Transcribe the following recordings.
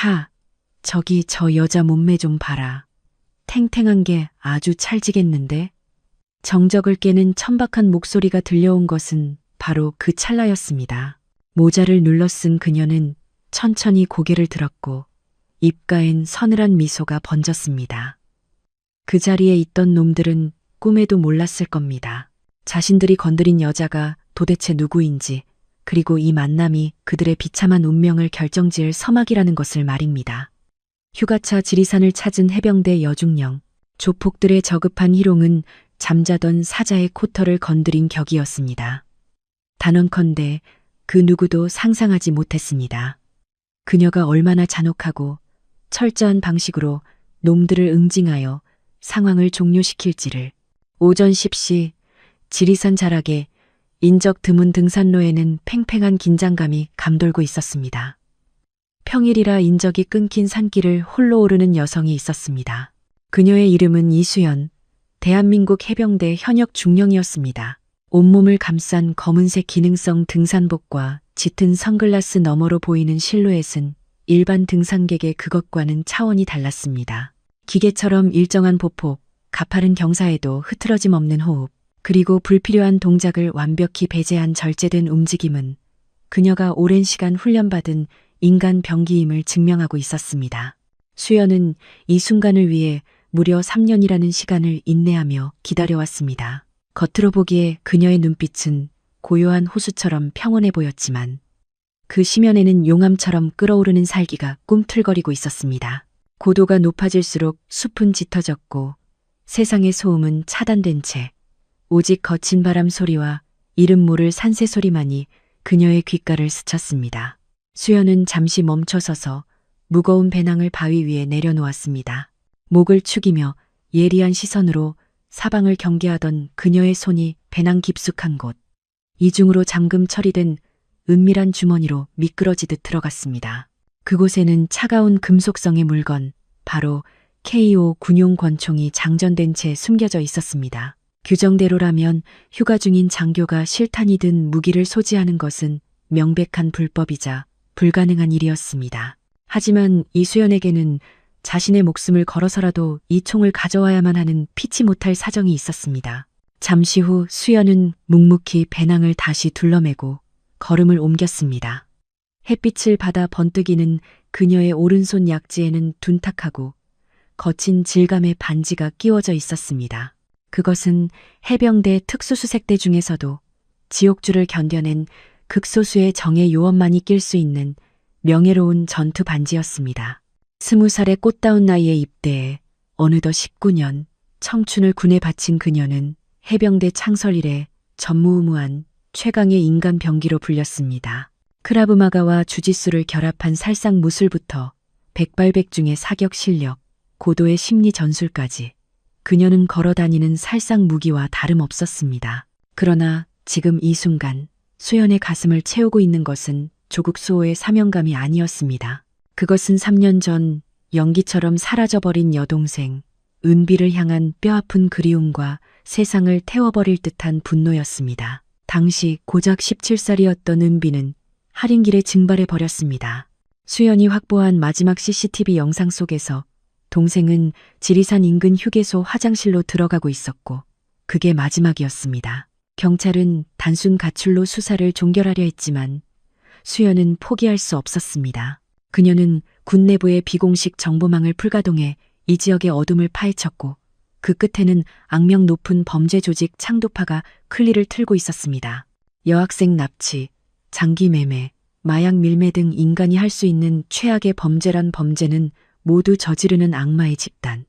야, 저기 저 여자 몸매 좀 봐라. 탱탱한 게 아주 찰지겠는데? 정적을 깨는 천박한 목소리가 들려온 것은 바로 그 찰나였습니다. 모자를 눌러 쓴 그녀는 천천히 고개를 들었고 입가엔 서늘한 미소가 번졌습니다. 그 자리에 있던 놈들은 꿈에도 몰랐을 겁니다. 자신들이 건드린 여자가 도대체 누구인지, 그리고 이 만남이 그들의 비참한 운명을 결정지을 서막이라는 것을 말입니다. 휴가차 지리산을 찾은 해병대 여중령, 조폭들의 저급한 희롱은 잠자던 사자의 코털을 건드린 격이었습니다. 단언컨대 그 누구도 상상하지 못했습니다. 그녀가 얼마나 잔혹하고 철저한 방식으로 놈들을 응징하여 상황을 종료시킬지를. 오전 10시 지리산 자락에 인적 드문 등산로에는 팽팽한 긴장감이 감돌고 있었습니다. 평일이라 인적이 끊긴 산길을 홀로 오르는 여성이 있었습니다. 그녀의 이름은 이수연, 대한민국 해병대 현역 중령이었습니다. 온몸을 감싼 검은색 기능성 등산복과 짙은 선글라스 너머로 보이는 실루엣은 일반 등산객의 그것과는 차원이 달랐습니다. 기계처럼 일정한 보폭, 가파른 경사에도 흐트러짐 없는 호흡, 그리고 불필요한 동작을 완벽히 배제한 절제된 움직임은 그녀가 오랜 시간 훈련받은 인간 병기임을 증명하고 있었습니다. 수연은 이 순간을 위해 무려 3년이라는 시간을 인내하며 기다려왔습니다. 겉으로 보기에 그녀의 눈빛은 고요한 호수처럼 평온해 보였지만 그 심연에는 용암처럼 끓어오르는 살기가 꿈틀거리고 있었습니다. 고도가 높아질수록 숲은 짙어졌고 세상의 소음은 차단된 채 오직 거친 바람 소리와 이름 모를 산새 소리만이 그녀의 귓가를 스쳤습니다. 수연은 잠시 멈춰서서 무거운 배낭을 바위 위에 내려놓았습니다. 목을 축이며 예리한 시선으로 사방을 경계하던 그녀의 손이 배낭 깊숙한 곳, 이중으로 잠금 처리된 은밀한 주머니로 미끄러지듯 들어갔습니다. 그곳에는 차가운 금속성의 물건, 바로 KO 군용 권총이 장전된 채 숨겨져 있었습니다. 규정대로라면 휴가 중인 장교가 실탄이 든 무기를 소지하는 것은 명백한 불법이자 불가능한 일이었습니다. 하지만 이수연에게는 자신의 목숨을 걸어서라도 이 총을 가져와야만 하는 피치 못할 사정이 있었습니다. 잠시 후 수연은 묵묵히 배낭을 다시 둘러매고 걸음을 옮겼습니다. 햇빛을 받아 번뜩이는 그녀의 오른손 약지에는 둔탁하고 거친 질감의 반지가 끼워져 있었습니다. 그것은 해병대 특수수색대 중에서도 지옥줄을 견뎌낸 극소수의 정예 요원만이 낄 수 있는 명예로운 전투 반지였습니다. 20살의 꽃다운 나이에 입대해 어느덧 19년 청춘을 군에 바친 그녀는 해병대 창설 이래 전무후무한 최강의 인간 병기로 불렸습니다. 크라브마가와 주짓수를 결합한 살상 무술부터 백발백중의 사격 실력, 고도의 심리 전술까지 그녀는 걸어다니는 살상 무기와 다름없었습니다. 그러나 지금 이 순간 수연의 가슴을 채우고 있는 것은 조국 수호의 사명감이 아니었습니다. 그것은 3년 전 연기처럼 사라져버린 여동생 은비를 향한 뼈아픈 그리움과 세상을 태워버릴 듯한 분노였습니다. 당시 고작 17살이었던 은비는 할인길에 증발해 버렸습니다. 수연이 확보한 마지막 CCTV 영상 속에서 동생은 지리산 인근 휴게소 화장실로 들어가고 있었고 그게 마지막이었습니다. 경찰은 단순 가출로 수사를 종결하려 했지만 수연은 포기할 수 없었습니다. 그녀는 군 내부의 비공식 정보망을 풀가동해 이 지역의 어둠을 파헤쳤고 그 끝에는 악명 높은 범죄 조직 창도파가 클리를 틀고 있었습니다. 여학생 납치, 장기 매매, 마약 밀매 등 인간이 할 수 있는 최악의 범죄란 범죄는 모두 저지르는 악마의 집단.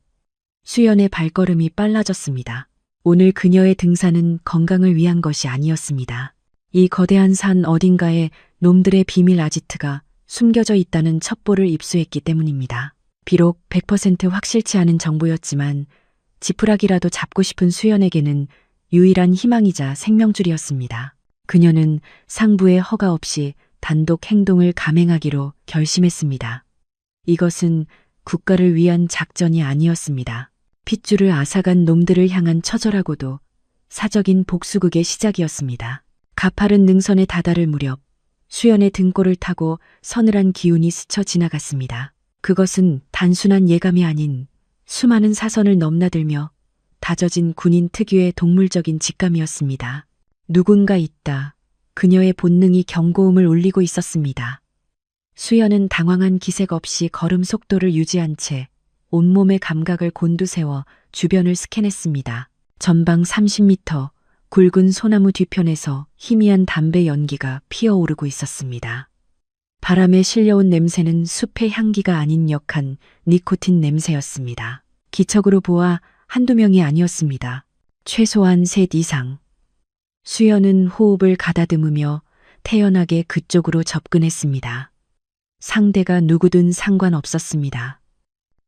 수연의 발걸음이 빨라졌습니다. 오늘 그녀의 등산은 건강을 위한 것이 아니었습니다. 이 거대한 산 어딘가에 놈들의 비밀 아지트가 숨겨져 있다는 첩보를 입수했기 때문입니다. 비록 100% 확실치 않은 정보였지만 지푸라기라도 잡고 싶은 수연에게는 유일한 희망이자 생명줄이었습니다. 그녀는 상부의 허가 없이 단독 행동을 감행하기로 결심했습니다. 이것은 국가를 위한 작전이 아니었습니다. 핏줄을 앗아간 놈들을 향한 처절하고도 사적인 복수극의 시작이었습니다. 가파른 능선에 다다를 무렵 수연의 등골을 타고 서늘한 기운이 스쳐 지나갔습니다. 그것은 단순한 예감이 아닌 수많은 사선을 넘나들며 다져진 군인 특유의 동물적인 직감이었습니다. 누군가 있다. 그녀의 본능이 경고음을 울리고 있었습니다. 수연은 당황한 기색 없이 걸음 속도를 유지한 채 온몸의 감각을 곤두세워 주변을 스캔했습니다. 전방 30m 굵은 소나무 뒤편에서 희미한 담배 연기가 피어오르고 있었습니다. 바람에 실려온 냄새는 숲의 향기가 아닌 역한 니코틴 냄새였습니다. 기척으로 보아 한두 명이 아니었습니다. 최소한 셋 이상. 수연은 호흡을 가다듬으며 태연하게 그쪽으로 접근했습니다. 상대가 누구든 상관없었습니다.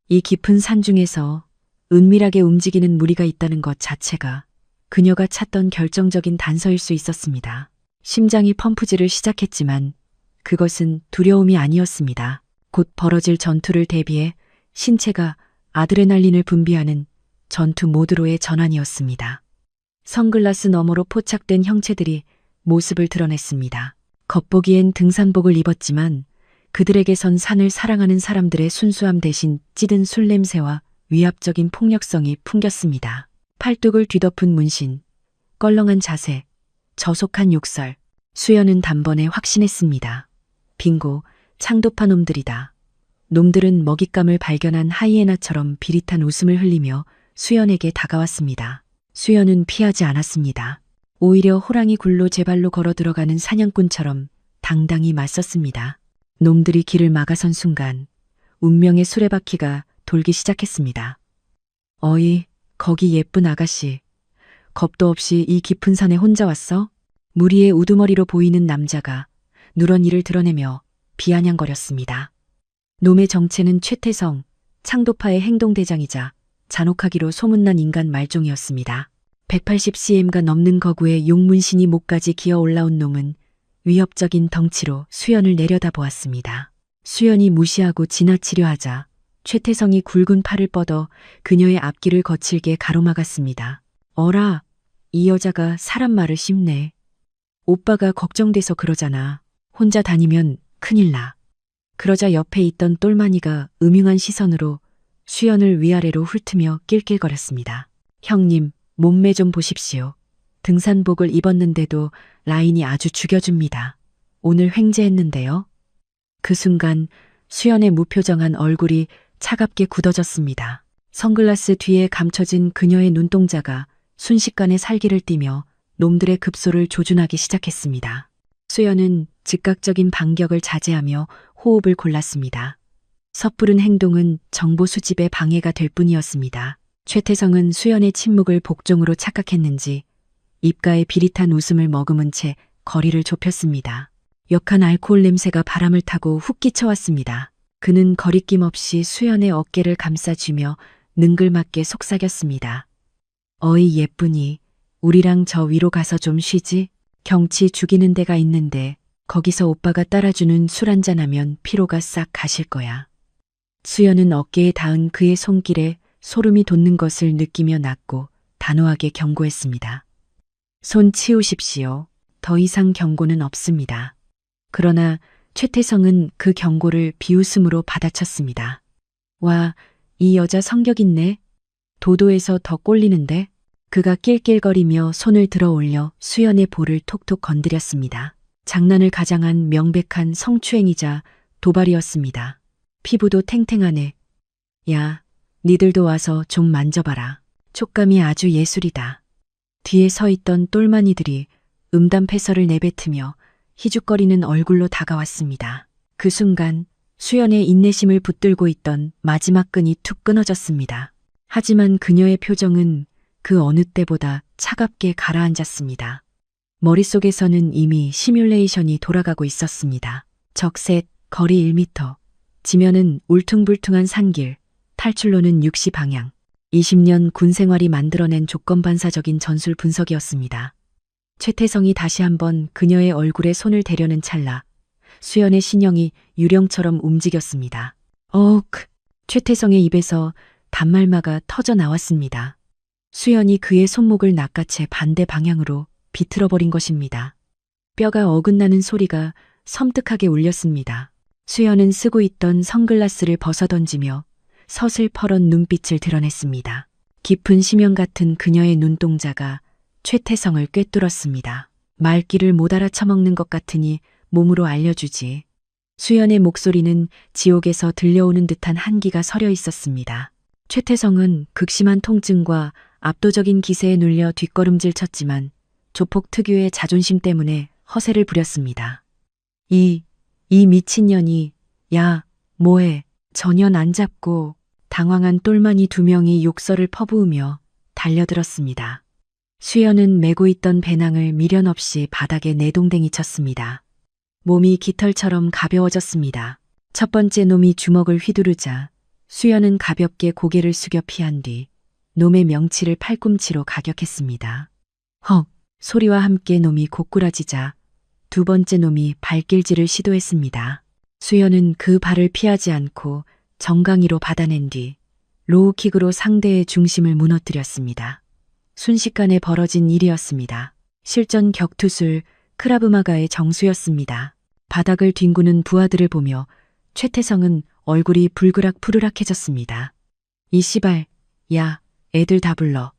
이 깊은 산 중에서 은밀하게 움직이는 무리가 있다는 것 자체가 그녀가 찾던 결정적인 단서일 수 있었습니다. 심장이 펌프질을 시작했지만 그것은 두려움이 아니었습니다. 곧 벌어질 전투를 대비해 신체가 아드레날린을 분비하는 전투 모드로의 전환이었습니다. 선글라스 너머로 포착된 형체들이 모습을 드러냈습니다. 겉보기엔 등산복을 입었지만 그들에게선 산을 사랑하는 사람들의 순수함 대신 찌든 술 냄새와 위압적인 폭력성이 풍겼습니다. 팔뚝을 뒤덮은 문신, 껄렁한 자세, 저속한 욕설. 수연은 단번에 확신했습니다. 빙고, 창도파 놈들이다. 놈들은 먹잇감을 발견한 하이에나처럼 비릿한 웃음을 흘리며 수연에게 다가왔습니다. 수연은 피하지 않았습니다. 오히려 호랑이 굴로 제 발로 걸어 들어가는 사냥꾼처럼 당당히 맞섰습니다. 놈들이 길을 막아선 순간 운명의 수레바퀴가 돌기 시작했습니다. 어이, 거기 예쁜 아가씨. 겁도 없이 이 깊은 산에 혼자 왔어? 무리의 우두머리로 보이는 남자가 누런 이를 드러내며 비아냥거렸습니다. 놈의 정체는 최태성, 창도파의 행동대장이자 잔혹하기로 소문난 인간 말종이었습니다. 180cm가 넘는 거구의 용문신이 목까지 기어 올라온 놈은 위협적인 덩치로 수연을 내려다보았습니다. 수연이 무시하고 지나치려 하자 최태성이 굵은 팔을 뻗어 그녀의 앞길을 거칠게 가로막았습니다. 어라, 이 여자가 사람 말을 씹네. 오빠가 걱정돼서 그러잖아. 혼자 다니면 큰일 나. 그러자 옆에 있던 똘마니가 음흉한 시선으로 수연을 위아래로 훑으며 낄낄거렸습니다. 형님, 몸매 좀 보십시오. 등산복을 입었는데도 라인이 아주 죽여줍니다. 오늘 횡재했는데요. 그 순간 수연의 무표정한 얼굴이 차갑게 굳어졌습니다. 선글라스 뒤에 감춰진 그녀의 눈동자가 순식간에 살기를 띠며 놈들의 급소를 조준하기 시작했습니다. 수연은 즉각적인 반격을 자제하며 호흡을 골랐습니다. 섣부른 행동은 정보 수집에 방해가 될 뿐이었습니다. 최태성은 수연의 침묵을 복종으로 착각했는지 입가에 비릿한 웃음을 머금은 채 거리를 좁혔습니다. 역한 알코올 냄새가 바람을 타고 훅 끼쳐왔습니다. 그는 거리낌 없이 수연의 어깨를 감싸쥐며 능글맞게 속삭였습니다. 어이 예쁘니, 우리랑 저 위로 가서 좀 쉬지? 경치 죽이는 데가 있는데 거기서 오빠가 따라주는 술 한잔하면 피로가 싹 가실 거야. 수연은 어깨에 닿은 그의 손길에 소름이 돋는 것을 느끼며 낳고 단호하게 경고했습니다. 손 치우십시오. 더 이상 경고는 없습니다. 그러나 최태성은 그 경고를 비웃음으로 받아쳤습니다. 와, 이 여자 성격 있네. 도도해서 더 꼴리는데? 그가 낄낄거리며 손을 들어 올려 수연의 볼을 톡톡 건드렸습니다. 장난을 가장한 명백한 성추행이자 도발이었습니다. 피부도 탱탱하네. 야, 니들도 와서 좀 만져봐라. 촉감이 아주 예술이다. 뒤에 서 있던 똘마니들이 음담패설을 내뱉으며 희죽거리는 얼굴로 다가왔습니다. 그 순간 수연의 인내심을 붙들고 있던 마지막 끈이 툭 끊어졌습니다. 하지만 그녀의 표정은 그 어느 때보다 차갑게 가라앉았습니다. 머릿속에서는 이미 시뮬레이션이 돌아가고 있었습니다. 적셋, 거리 1m, 지면은 울퉁불퉁한 산길, 탈출로는 60방향. 20년 군 생활이 만들어낸 조건반사적인 전술 분석이었습니다. 최태성이 다시 한번 그녀의 얼굴에 손을 대려는 찰나 수연의 신형이 유령처럼 움직였습니다. 최태성의 입에서 단말마가 터져 나왔습니다. 수연이 그의 손목을 낚아채 반대 방향으로 비틀어버린 것입니다. 뼈가 어긋나는 소리가 섬뜩하게 울렸습니다. 수연은 쓰고 있던 선글라스를 벗어던지며 서슬퍼런 눈빛을 드러냈습니다. 깊은 심연 같은 그녀의 눈동자가 최태성을 꿰뚫었습니다. 말귀를 못 알아쳐먹는 것 같으니 몸으로 알려주지. 수연의 목소리는 지옥에서 들려오는 듯한 한기가 서려 있었습니다. 최태성은 극심한 통증과 압도적인 기세에 눌려 뒷걸음질 쳤지만 조폭 특유의 자존심 때문에 허세를 부렸습니다. 이 미친년이, 야, 뭐해, 전혀 안 잡고 당황한 똘마니 두 명이 욕설을 퍼부으며 달려들었습니다. 수연은 메고 있던 배낭을 미련 없이 바닥에 내동댕이 쳤습니다. 몸이 깃털처럼 가벼워졌습니다. 첫 번째 놈이 주먹을 휘두르자 수연은 가볍게 고개를 숙여 피한 뒤 놈의 명치를 팔꿈치로 가격했습니다. 헉! 소리와 함께 놈이 고꾸라지자 두 번째 놈이 발길질을 시도했습니다. 수연은 그 발을 피하지 않고 정강이로 받아낸 뒤 로우킥으로 상대의 중심을 무너뜨렸습니다. 순식간에 벌어진 일이었습니다. 실전 격투술 크라브마가의 정수였습니다. 바닥을 뒹구는 부하들을 보며 최태성은 얼굴이 불그락 푸르락해졌습니다. 이 씨발, 야, 애들 다 불러.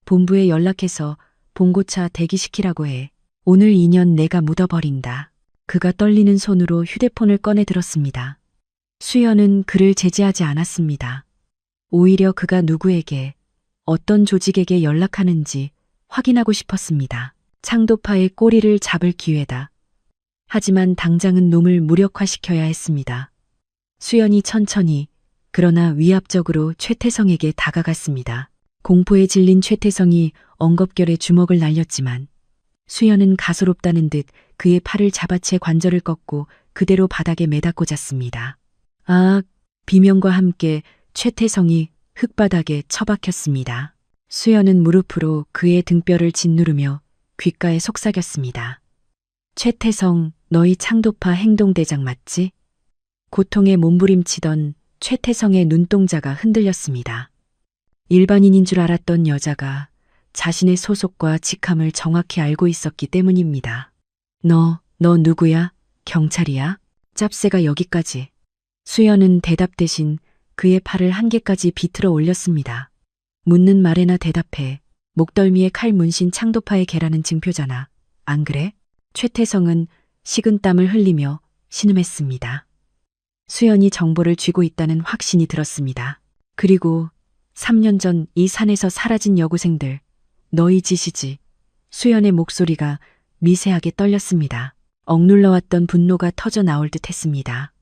본부에 연락해서 봉고차 대기시키라고 해. 오늘 인연 내가 묻어버린다. 그가 떨리는 손으로 휴대폰을 꺼내 들었습니다. 수연은 그를 제지하지 않았습니다. 오히려 그가 누구에게, 어떤 조직에게 연락하는지 확인하고 싶었습니다. 창도파의 꼬리를 잡을 기회다. 하지만 당장은 놈을 무력화시켜야 했습니다. 수연이 천천히, 그러나 위압적으로 최태성에게 다가갔습니다. 공포에 질린 최태성이 엉겁결에 주먹을 날렸지만 수연은 가소롭다는 듯 그의 팔을 잡아채 관절을 꺾고 그대로 바닥에 매다 꽂았습니다. 아, 비명과 함께 최태성이 흙바닥에 처박혔습니다. 수연은 무릎으로 그의 등뼈를 짓누르며 귓가에 속삭였습니다. 최태성, 너희 창도파 행동대장 맞지? 고통에 몸부림치던 최태성의 눈동자가 흔들렸습니다. 일반인인 줄 알았던 여자가 자신의 소속과 직함을 정확히 알고 있었기 때문입니다. 너 누구야? 경찰이야? 짭새가 여기까지. 수연은 대답 대신 그의 팔을 한 개까지 비틀어 올렸습니다. 묻는 말에나 대답해. 목덜미에 칼 문신 창도파의 개라는 증표잖아. 안 그래? 최태성은 식은땀을 흘리며 신음했습니다. 수연이 정보를 쥐고 있다는 확신이 들었습니다. 그리고 3년 전 이 산에서 사라진 여고생들, 너희 짓이지. 수연의 목소리가 미세하게 떨렸습니다. 억눌러왔던 분노가 터져 나올 듯 했습니다.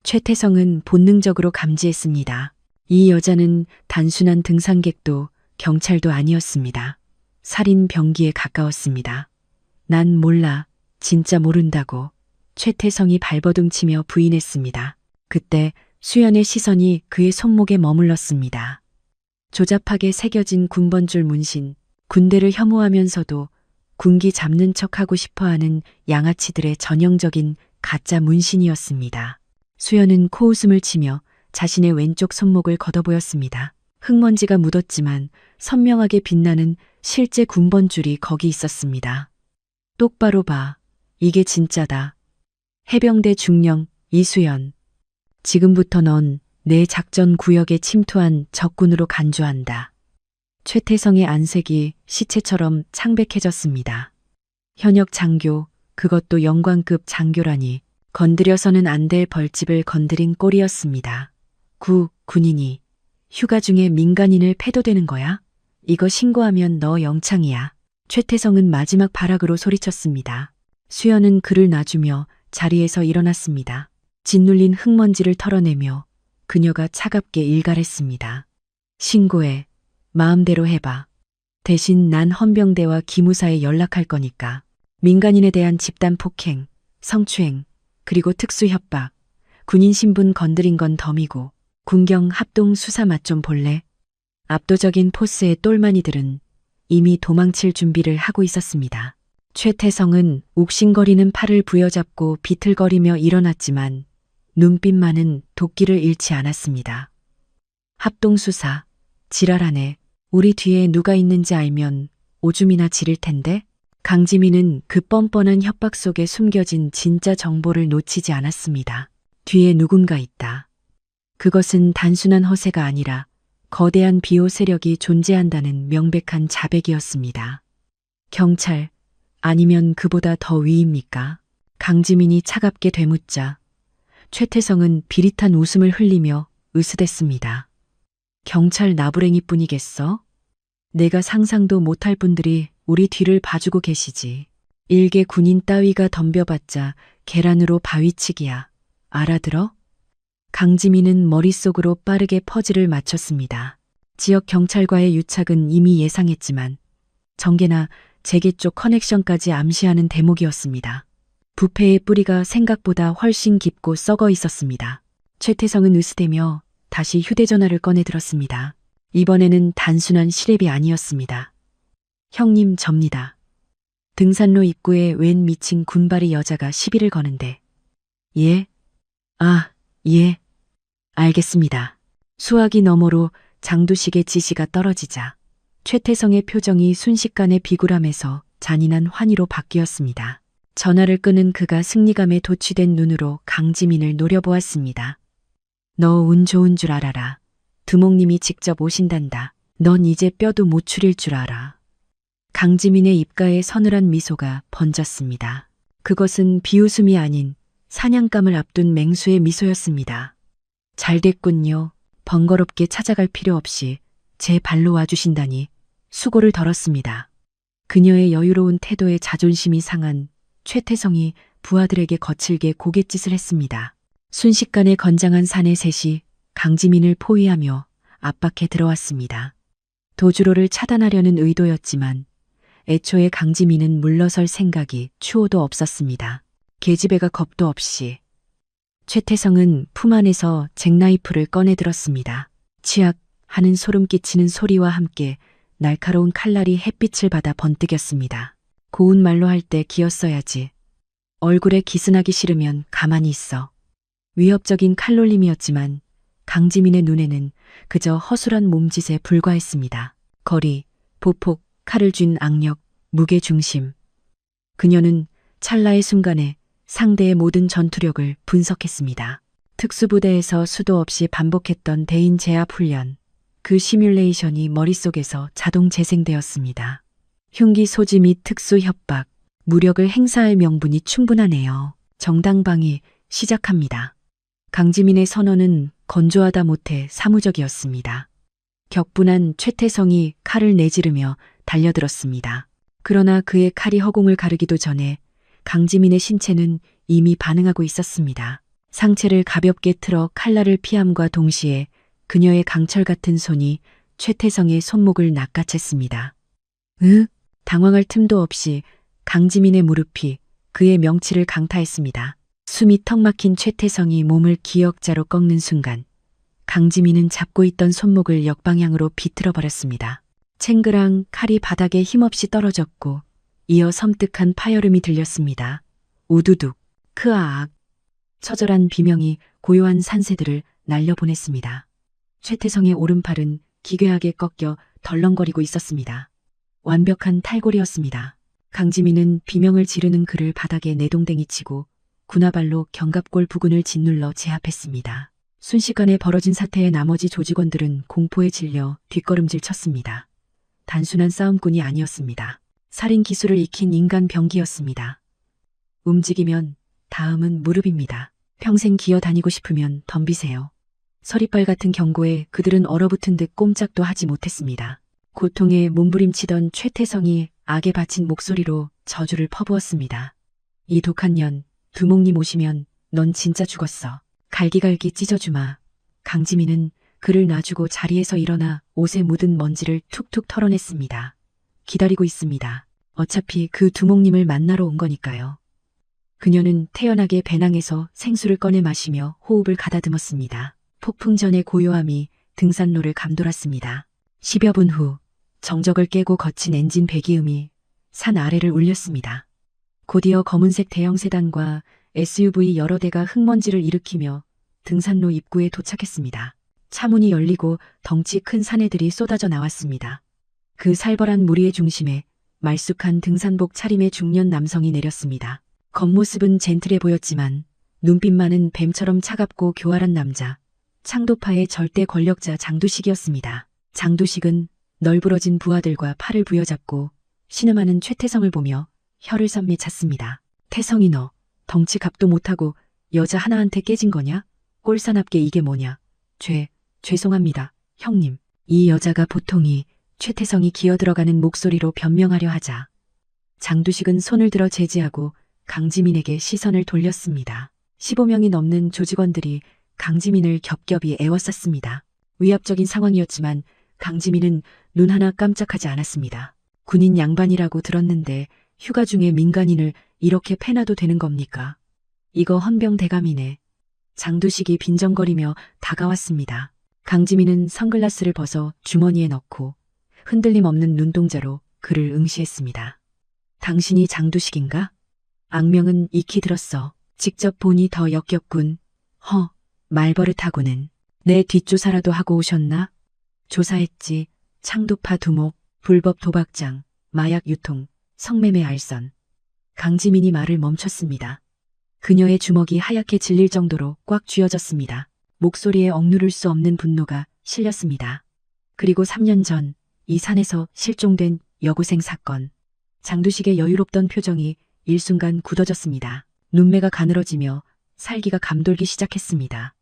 최태성은 본능적으로 감지했습니다. 이 여자는 단순한 등산객도 경찰도 아니었습니다. 살인 병기에 가까웠습니다. 난 몰라, 진짜 모른다고 최태성이 발버둥치며 부인했습니다. 그때 수연의 시선이 그의 손목에 머물렀습니다. 조잡하게 새겨진 군번줄 문신, 군대를 혐오하면서도 군기 잡는 척하고 싶어하는 양아치들의 전형적인 가짜 문신이었습니다. 수연은 코웃음을 치며 자신의 왼쪽 손목을 걷어보였습니다. 흙먼지가 묻었지만 선명하게 빛나는 실제 군번줄이 거기 있었습니다. 똑바로 봐. 이게 진짜다. 해병대 중령 이수연. 지금부터 넌 내 작전 구역에 침투한 적군으로 간주한다. 최태성의 안색이 시체처럼 창백해졌습니다. 현역 장교, 그것도 영관급 장교라니 건드려서는 안 될 벌집을 건드린 꼴이었습니다. 군인이 휴가 중에 민간인을 패도되는 거야? 이거 신고하면 너 영창이야. 최태성은 마지막 발악으로 소리쳤습니다. 수연은 그를 놔주며 자리에서 일어났습니다. 짓눌린 흙먼지를 털어내며 그녀가 차갑게 일갈했습니다. 신고해. 마음대로 해봐. 대신 난 헌병대와 기무사에 연락할 거니까. 민간인에 대한 집단 폭행, 성추행, 그리고 특수 협박, 군인 신분 건드린 건 덤이고 군경 합동 수사 맛 좀 볼래? 압도적인 포스의 똘마니들은 이미 도망칠 준비를 하고 있었습니다. 최태성은 욱신거리는 팔을 부여잡고 비틀거리며 일어났지만 눈빛만은 도끼를 잃지 않았습니다. 합동수사, 지랄하네. 우리 뒤에 누가 있는지 알면 오줌이나 지릴 텐데? 강지민은 그 뻔뻔한 협박 속에 숨겨진 진짜 정보를 놓치지 않았습니다. 뒤에 누군가 있다. 그것은 단순한 허세가 아니라 거대한 비호 세력이 존재한다는 명백한 자백이었습니다. 경찰, 아니면 그보다 더 위입니까? 강지민이 차갑게 되묻자 최태성은 비릿한 웃음을 흘리며 으스댔습니다. 경찰 나부랭이뿐이겠어? 내가 상상도 못할 분들이 우리 뒤를 봐주고 계시지. 일개 군인 따위가 덤벼봤자 계란으로 바위치기야. 알아들어? 강지민은 머릿속으로 빠르게 퍼즐을 맞췄습니다. 지역 경찰과의 유착은 이미 예상했지만 정계나 재계 쪽 커넥션까지 암시하는 대목이었습니다. 부패의 뿌리가 생각보다 훨씬 깊고 썩어 있었습니다. 최태성은 으스대며 다시 휴대전화를 꺼내 들었습니다. 이번에는 단순한 시랩이 아니었습니다. 형님, 접니다. 등산로 입구에 웬 미친 군발이 여자가 시비를 거는데. 예? 아, 예. 알겠습니다. 수화기 너머로 장두식의 지시가 떨어지자 최태성의 표정이 순식간에 비굴함에서 잔인한 환희로 바뀌었습니다. 전화를 끄는 그가 승리감에 도취된 눈으로 강지민을 노려보았습니다. 너 운 좋은 줄 알아라. 두목님이 직접 오신단다. 넌 이제 뼈도 못 추릴 줄 알아. 강지민의 입가에 서늘한 미소가 번졌습니다. 그것은 비웃음이 아닌 사냥감을 앞둔 맹수의 미소였습니다. 잘 됐군요. 번거롭게 찾아갈 필요 없이 제 발로 와주신다니 수고를 덜었습니다. 그녀의 여유로운 태도에 자존심이 상한 최태성이 부하들에게 거칠게 고갯짓을 했습니다. 순식간에 건장한 사내 셋이 강지민을 포위하며 압박해 들어왔습니다. 도주로를 차단하려는 의도였지만 애초에 강지민은 물러설 생각이 추호도 없었습니다. 계집애가 겁도 없이 최태성은 품 안에서 잭나이프를 꺼내 들었습니다. 치악 하는 소름 끼치는 소리와 함께 날카로운 칼날이 햇빛을 받아 번뜩였습니다. 고운 말로 할 때 기었어야지. 얼굴에 기스나기 싫으면 가만히 있어. 위협적인 칼놀림이었지만 강지민의 눈에는 그저 허술한 몸짓에 불과했습니다. 거리, 보폭, 칼을 쥔 악력, 무게중심. 그녀는 찰나의 순간에 상대의 모든 전투력을 분석했습니다. 특수부대에서 수도 없이 반복했던 대인 제압 훈련. 그 시뮬레이션이 머릿속에서 자동 재생되었습니다. 흉기 소지 및 특수 협박, 무력을 행사할 명분이 충분하네요. 정당방위 시작합니다. 강지민의 선언은 건조하다 못해 사무적이었습니다. 격분한 최태성이 칼을 내지르며 달려들었습니다. 그러나 그의 칼이 허공을 가르기도 전에 강지민의 신체는 이미 반응하고 있었습니다. 상체를 가볍게 틀어 칼날을 피함과 동시에 그녀의 강철 같은 손이 최태성의 손목을 낚아챘습니다. 당황할 틈도 없이 강지민의 무릎이 그의 명치를 강타했습니다. 숨이 턱 막힌 최태성이 몸을 기역자로 꺾는 순간 강지민은 잡고 있던 손목을 역방향으로 비틀어 버렸습니다. 챙그랑 칼이 바닥에 힘없이 떨어졌고 이어 섬뜩한 파열음이 들렸습니다. 우두둑, 크아악. 처절한 비명이 고요한 산새들을 날려보냈습니다. 최태성의 오른팔은 기괴하게 꺾여 덜렁거리고 있었습니다. 완벽한 탈골이었습니다. 강지민은 비명을 지르는 그를 바닥에 내동댕이 치고 군화발로 견갑골 부근을 짓눌러 제압했습니다. 순식간에 벌어진 사태에 나머지 조직원들은 공포에 질려 뒷걸음질 쳤습니다. 단순한 싸움꾼이 아니었습니다. 살인 기술을 익힌 인간 병기였습니다. 움직이면 다음은 무릎입니다. 평생 기어다니고 싶으면 덤비세요. 서리빨 같은 경고에 그들은 얼어붙은 듯 꼼짝도 하지 못했습니다. 고통에 몸부림치던 최태성이 악에 바친 목소리로 저주를 퍼부었습니다. 이 독한 년, 두목님 오시면 넌 진짜 죽었어. 갈기갈기 찢어주마. 강지민은 그를 놔주고 자리에서 일어나 옷에 묻은 먼지를 툭툭 털어냈습니다. 기다리고 있습니다. 어차피 그 두목님을 만나러 온 거니까요. 그녀는 태연하게 배낭에서 생수를 꺼내 마시며 호흡을 가다듬었습니다. 폭풍 전의 고요함이 등산로를 감돌았습니다. 10여 분 후 정적을 깨고 거친 엔진 배기음이 산 아래를 울렸습니다. 곧이어 검은색 대형 세단과 SUV 여러 대가 흙먼지를 일으키며 등산로 입구에 도착했습니다. 차문이 열리고 덩치 큰 사내들이 쏟아져 나왔습니다. 그 살벌한 무리의 중심에 말쑥한 등산복 차림의 중년 남성이 내렸습니다. 겉모습은 젠틀해 보였지만 눈빛만은 뱀처럼 차갑고 교활한 남자. 창도파의 절대 권력자 장두식이었습니다. 장두식은 널브러진 부하들과 팔을 부여잡고 신음하는 최태성을 보며 혀를 쌈매 찼습니다. 태성이 너 덩치 값도 못하고 여자 하나한테 깨진 거냐? 꼴사납게 이게 뭐냐? 죄송합니다, 형님. 이 여자가 보통이 최태성이 기어들어가는 목소리로 변명하려 하자 장두식은 손을 들어 제지하고 강지민에게 시선을 돌렸습니다. 15명이 넘는 조직원들이 강지민을 겹겹이 에워쌌습니다. 위압적인 상황이었지만 강지민은 눈 하나 깜짝하지 않았습니다. 군인 양반이라고 들었는데 휴가 중에 민간인을 이렇게 패놔도 되는 겁니까? 이거 헌병대감이네. 장두식이 빈정거리며 다가왔습니다. 강지민은 선글라스를 벗어 주머니에 넣고 흔들림 없는 눈동자로 그를 응시했습니다. 당신이 장두식인가? 악명은 익히 들었어. 직접 보니 더 역겹군. 말버릇하고는. 내 뒷조사라도 하고 오셨나? 조사했지. 창도파 두목, 불법 도박장, 마약 유통, 성매매 알선. 강지민이 말을 멈췄습니다. 그녀의 주먹이 하얗게 질릴 정도로 꽉 쥐어졌습니다. 목소리에 억누를 수 없는 분노가 실렸습니다. 그리고 3년 전 이 산에서 실종된 여고생 사건. 장두식의 여유롭던 표정이 일순간 굳어졌습니다. 눈매가 가늘어지며 살기가 감돌기 시작했습니다.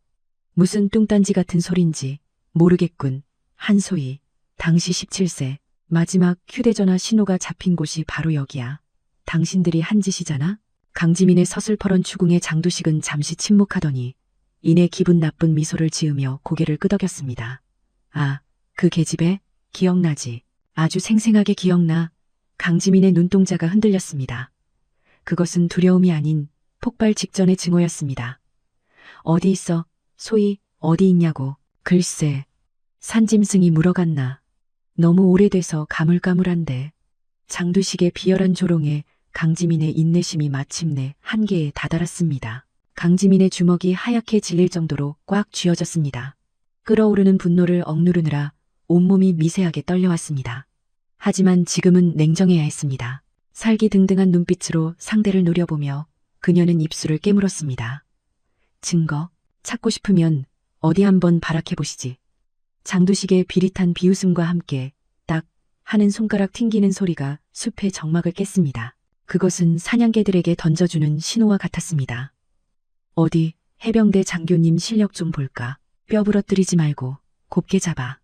무슨 뚱딴지 같은 소린지 모르겠군. 한소희, 당시 17세. 마지막 휴대전화 신호가 잡힌 곳이 바로 여기야. 당신들이 한 짓이잖아? 강지민의 서슬퍼런 추궁에 장두식은 잠시 침묵하더니 이내 기분 나쁜 미소를 지으며 고개를 끄덕였습니다. 아, 그 계집애? 기억나지? 아주 생생하게 기억나. 강지민의 눈동자가 흔들렸습니다. 그것은 두려움이 아닌 폭발 직전의 증오였습니다. 어디 있어? 소희, 어디 있냐고. 글쎄, 산짐승이 물어갔나. 너무 오래돼서 가물가물한데. 장두식의 비열한 조롱에 강지민의 인내심이 마침내 한계에 다다랐습니다. 강지민의 주먹이 하얗게 질릴 정도로 꽉 쥐어졌습니다. 끓어오르는 분노를 억누르느라 온몸이 미세하게 떨려왔습니다. 하지만 지금은 냉정해야 했습니다. 살기등등한 눈빛으로 상대를 노려보며 그녀는 입술을 깨물었습니다. 증거, 찾고 싶으면 어디 한번 발악해보시지. 장두식의 비릿한 비웃음과 함께 딱 하는 손가락 튕기는 소리가 숲의 정막을 깼습니다. 그것은 사냥개들에게 던져주는 신호와 같았습니다. 어디 해병대 장교님 실력 좀 볼까. 뼈 부러뜨리지 말고 곱게 잡아.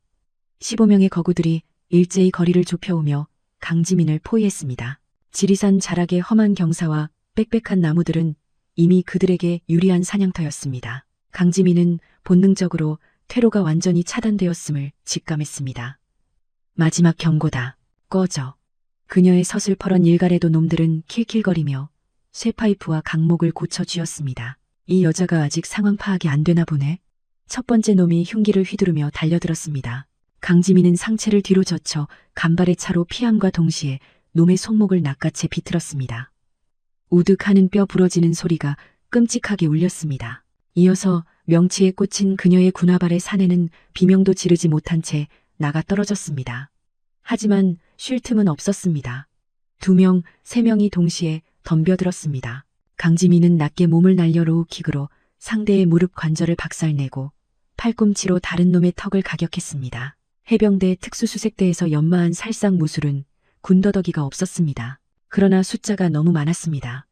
15명의 거구들이 일제히 거리를 좁혀오며 강지민을 포위했습니다. 지리산 자락의 험한 경사와 빽빽한 나무들은 이미 그들에게 유리한 사냥터였습니다. 강지민은 본능적으로 퇴로가 완전히 차단되었음을 직감했습니다. 마지막 경고다. 꺼져. 그녀의 서슬퍼런 일가래도 놈들은 킬킬거리며 쇠파이프와 강목을 고쳐 쥐었습니다. 이 여자가 아직 상황 파악이 안 되나 보네. 첫 번째 놈이 흉기를 휘두르며 달려들었습니다. 강지민은 상체를 뒤로 젖혀 간발의 차로 피함과 동시에 놈의 손목을 낚아채 비틀었습니다. 우득하는 뼈 부러지는 소리가 끔찍하게 울렸습니다. 이어서 명치에 꽂힌 그녀의 군화발의 사내는 비명도 지르지 못한 채 나가 떨어졌습니다. 하지만 쉴 틈은 없었습니다. 2명, 3명이 동시에 덤벼들었습니다. 강지민은 낮게 몸을 날려로 기그로 상대의 무릎 관절을 박살내고 팔꿈치로 다른 놈의 턱을 가격했습니다. 해병대 특수수색대에서 연마한 살상 무술은 군더더기가 없었습니다. 그러나 숫자가 너무 많았습니다.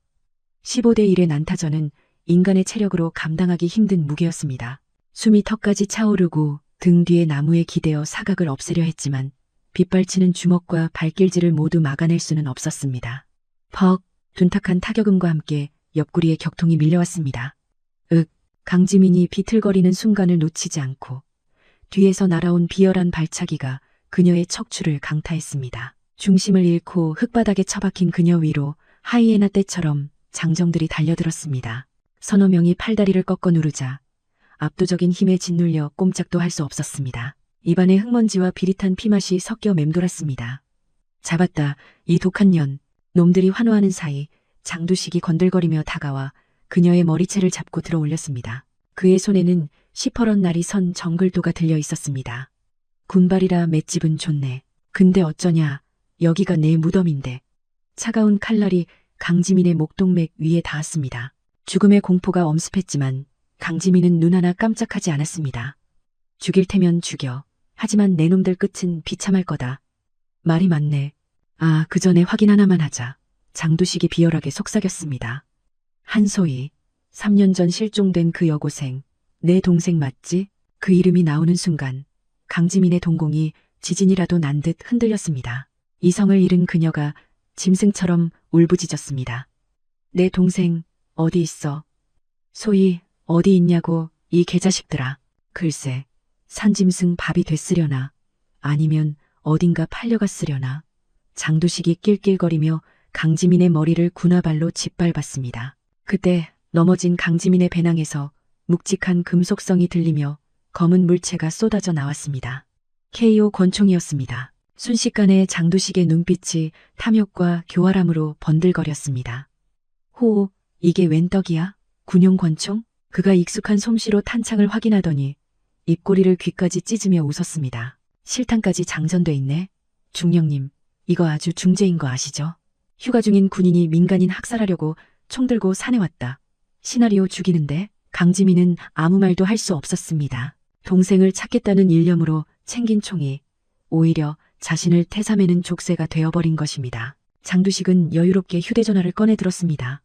15대 1의 난타전은 인간의 체력으로 감당하기 힘든 무게였습니다. 숨이 턱까지 차오르고 등 뒤에 나무에 기대어 사각을 없애려 했지만 빗발치는 주먹과 발길질을 모두 막아낼 수는 없었습니다. 퍽, 둔탁한 타격음과 함께 옆구리에 격통이 밀려왔습니다. 강지민이 비틀거리는 순간을 놓치지 않고 뒤에서 날아온 비열한 발차기가 그녀의 척추를 강타했습니다. 중심을 잃고 흙바닥에 처박힌 그녀 위로 하이에나 떼처럼 장정들이 달려들었습니다. 서너 명이 팔다리를 꺾어 누르자 압도적인 힘에 짓눌려 꼼짝도 할 수 없었습니다. 입안에 흙먼지와 비릿한 피맛이 섞여 맴돌았습니다. 잡았다, 이 독한 년. 놈들이 환호하는 사이 장두식이 건들거리며 다가와 그녀의 머리채를 잡고 들어 올렸습니다. 그의 손에는 시퍼런 날이 선 정글도가 들려 있었습니다. 군발이라 맷집은 좋네. 근데 어쩌냐, 여기가 내 무덤인데. 차가운 칼날이 강지민의 목동맥 위에 닿았습니다. 죽음의 공포가 엄습했지만 강지민은 눈 하나 깜짝하지 않았습니다. 죽일 테면 죽여. 하지만 내 놈들 끝은 비참할 거다. 말이 맞네. 아, 그 전에 확인 하나만 하자. 장두식이 비열하게 속삭였습니다. 한소희, 3년 전 실종된 그 여고생, 내 동생 맞지? 그 이름이 나오는 순간 강지민의 동공이 지진이라도 난 듯 흔들렸습니다. 이성을 잃은 그녀가 짐승처럼 울부짖었습니다. 내 동생 어디 있어? 소희 어디 있냐고 이 개자식들아. 글쎄 산짐승 밥이 됐으려나 아니면 어딘가 팔려갔으려나. 장두식이 낄낄거리며 강지민의 머리를 군화발로 짓밟았습니다. 그때 넘어진 강지민의 배낭에서 묵직한 금속성이 들리며 검은 물체가 쏟아져 나왔습니다. KO 권총이었습니다. 순식간에 장두식의 눈빛이 탐욕과 교활함으로 번들거렸습니다. 호, 이게 웬 떡이야? 군용 권총? 그가 익숙한 솜씨로 탄창을 확인하더니 입꼬리를 귀까지 찢으며 웃었습니다. 실탄까지 장전돼 있네. 중령님, 이거 아주 중죄인 거 아시죠? 휴가 중인 군인이 민간인 학살하려고 총 들고 산에 왔다. 시나리오 죽이는데 강지민은 아무 말도 할 수 없었습니다. 동생을 찾겠다는 일념으로 챙긴 총이 오히려 자신을 태삼해는 족쇄가 되어버린 것입니다. 장두식은 여유롭게 휴대전화를 꺼내 들었습니다.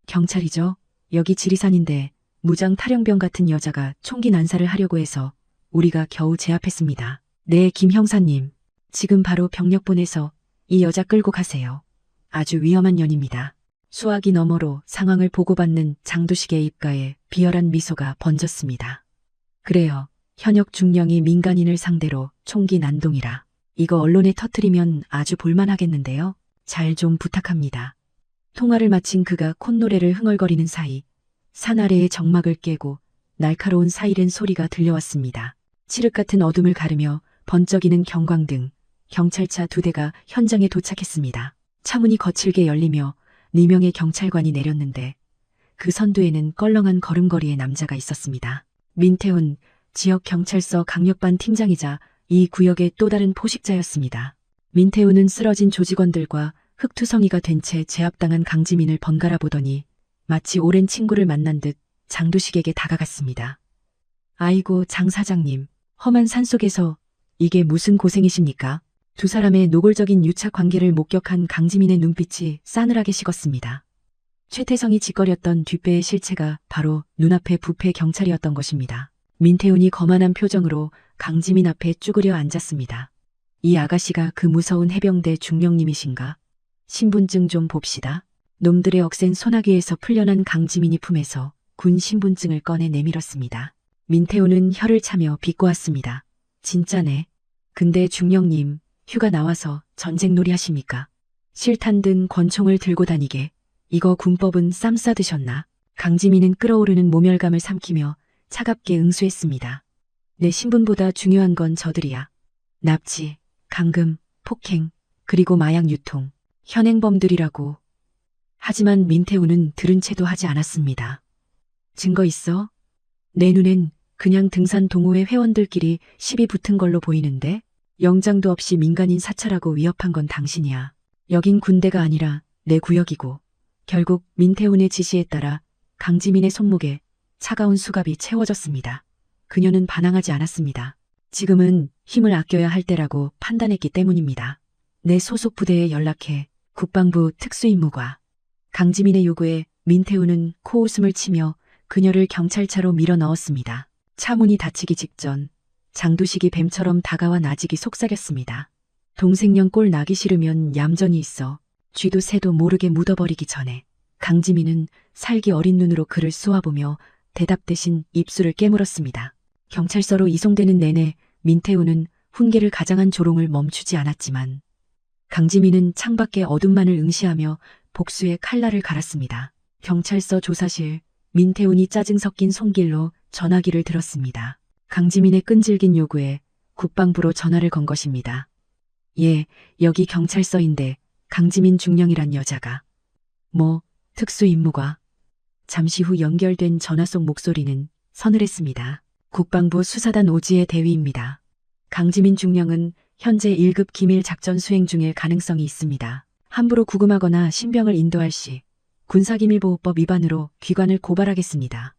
경찰이죠. 여기 지리산인데 무장 탈영병 같은 여자가 총기 난사를 하려고 해서 우리가 겨우 제압했습니다. 네, 김 형사님. 지금 바로 병력 보내서 이 여자 끌고 가세요. 아주 위험한 년입니다. 수화기 너머로 상황을 보고받는 장두식의 입가에 비열한 미소가 번졌습니다. 그래요. 현역 중령이 민간인을 상대로 총기 난동이라. 이거 언론에 터뜨리면 아주 볼만하겠는데요. 잘 좀 부탁합니다. 통화를 마친 그가 콧노래를 흥얼거리는 사이 산 아래의 정막을 깨고 날카로운 사이렌 소리가 들려왔습니다. 칠흑 같은 어둠을 가르며 번쩍이는 경광등, 경찰차 2대가 현장에 도착했습니다. 차문이 거칠게 열리며 4명의 경찰관이 내렸는데 그 선두에는 껄렁한 걸음걸이의 남자가 있었습니다. 민태훈, 지역경찰서 강력반 팀장이자 이 구역의 또 다른 포식자였습니다. 민태훈은 쓰러진 조직원들과 흑투성이가 된 채 제압당한 강지민을 번갈아 보더니 마치 오랜 친구를 만난 듯 장두식에게 다가갔습니다. 아이고 장 사장님, 험한 산속에서 이게 무슨 고생이십니까? 두 사람의 노골적인 유착 관계를 목격한 강지민의 눈빛이 싸늘하게 식었습니다. 최태성이 짓거렸던 뒷배의 실체가 바로 눈앞의 부패 경찰이었던 것입니다. 민태훈이 거만한 표정으로 강지민 앞에 쭈그려 앉았습니다. 이 아가씨가 그 무서운 해병대 중령님이신가? 신분증 좀 봅시다. 놈들의 억센 소나기에서 풀려난 강지민이 품에서 군 신분증을 꺼내 내밀었습니다. 민태훈은 혀를 차며 비꼬았습니다. 진짜네. 근데 중령님, 휴가 나와서 전쟁놀이 하십니까? 실탄 든 권총을 들고 다니게. 이거 군법은 쌈 싸드셨나? 강지민은 끓어오르는 모멸감을 삼키며 차갑게 응수했습니다. 내 신분보다 중요한 건 저들이야. 납치, 감금, 폭행, 그리고 마약 유통, 현행범들이라고. 하지만 민태훈은 들은 채도 하지 않았습니다. 증거 있어? 내 눈엔 그냥 등산 동호회 회원들끼리 시비 붙은 걸로 보이는데? 영장도 없이 민간인 사찰하고 위협한 건 당신이야. 여긴 군대가 아니라 내 구역이고. 결국 민태훈의 지시에 따라 강지민의 손목에 차가운 수갑이 채워졌습니다. 그녀는 반항하지 않았습니다. 지금은 힘을 아껴야 할 때라고 판단했기 때문입니다. 내 소속 부대에 연락해. 국방부 특수임무과. 강지민의 요구에 민태훈은 코웃음을 치며 그녀를 경찰차로 밀어 넣었습니다. 차문이 닫히기 직전 장두식이 뱀처럼 다가와 나직이 속삭였습니다. 동생년 꼴 나기 싫으면 얌전히 있어. 쥐도 새도 모르게 묻어버리기 전에. 강지민은 살기 어린 눈으로 그를 쏘아보며 대답 대신 입술을 깨물었습니다. 경찰서로 이송되는 내내 민태훈은 훈계를 가장한 조롱을 멈추지 않았지만 강지민은 창밖의 어둠만을 응시하며 복수의 칼날을 갈았습니다. 경찰서 조사실, 민태훈이 짜증 섞인 손길로 전화기를 들었습니다. 강지민의 끈질긴 요구에 국방부로 전화를 건 것입니다. 예, 여기 경찰서인데 강지민 중령이란 여자가. 뭐, 특수임무가. 잠시 후 연결된 전화 속 목소리는 서늘했습니다. 국방부 수사단 오지의 대위입니다. 강지민 중령은 현재 1급 기밀 작전 수행 중일 가능성이 있습니다. 함부로 구금하거나 신병을 인도할 시 군사기밀보호법 위반으로 귀관을 고발하겠습니다.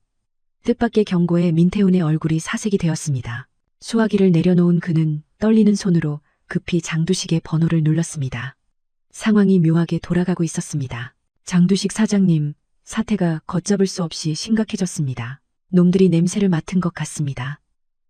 뜻밖의 경고에 민태훈의 얼굴이 사색이 되었습니다. 수화기를 내려놓은 그는 떨리는 손으로 급히 장두식의 번호를 눌렀습니다. 상황이 묘하게 돌아가고 있었습니다. 장두식 사장님, 사태가 걷잡을 수 없이 심각해졌습니다. 놈들이 냄새를 맡은 것 같습니다.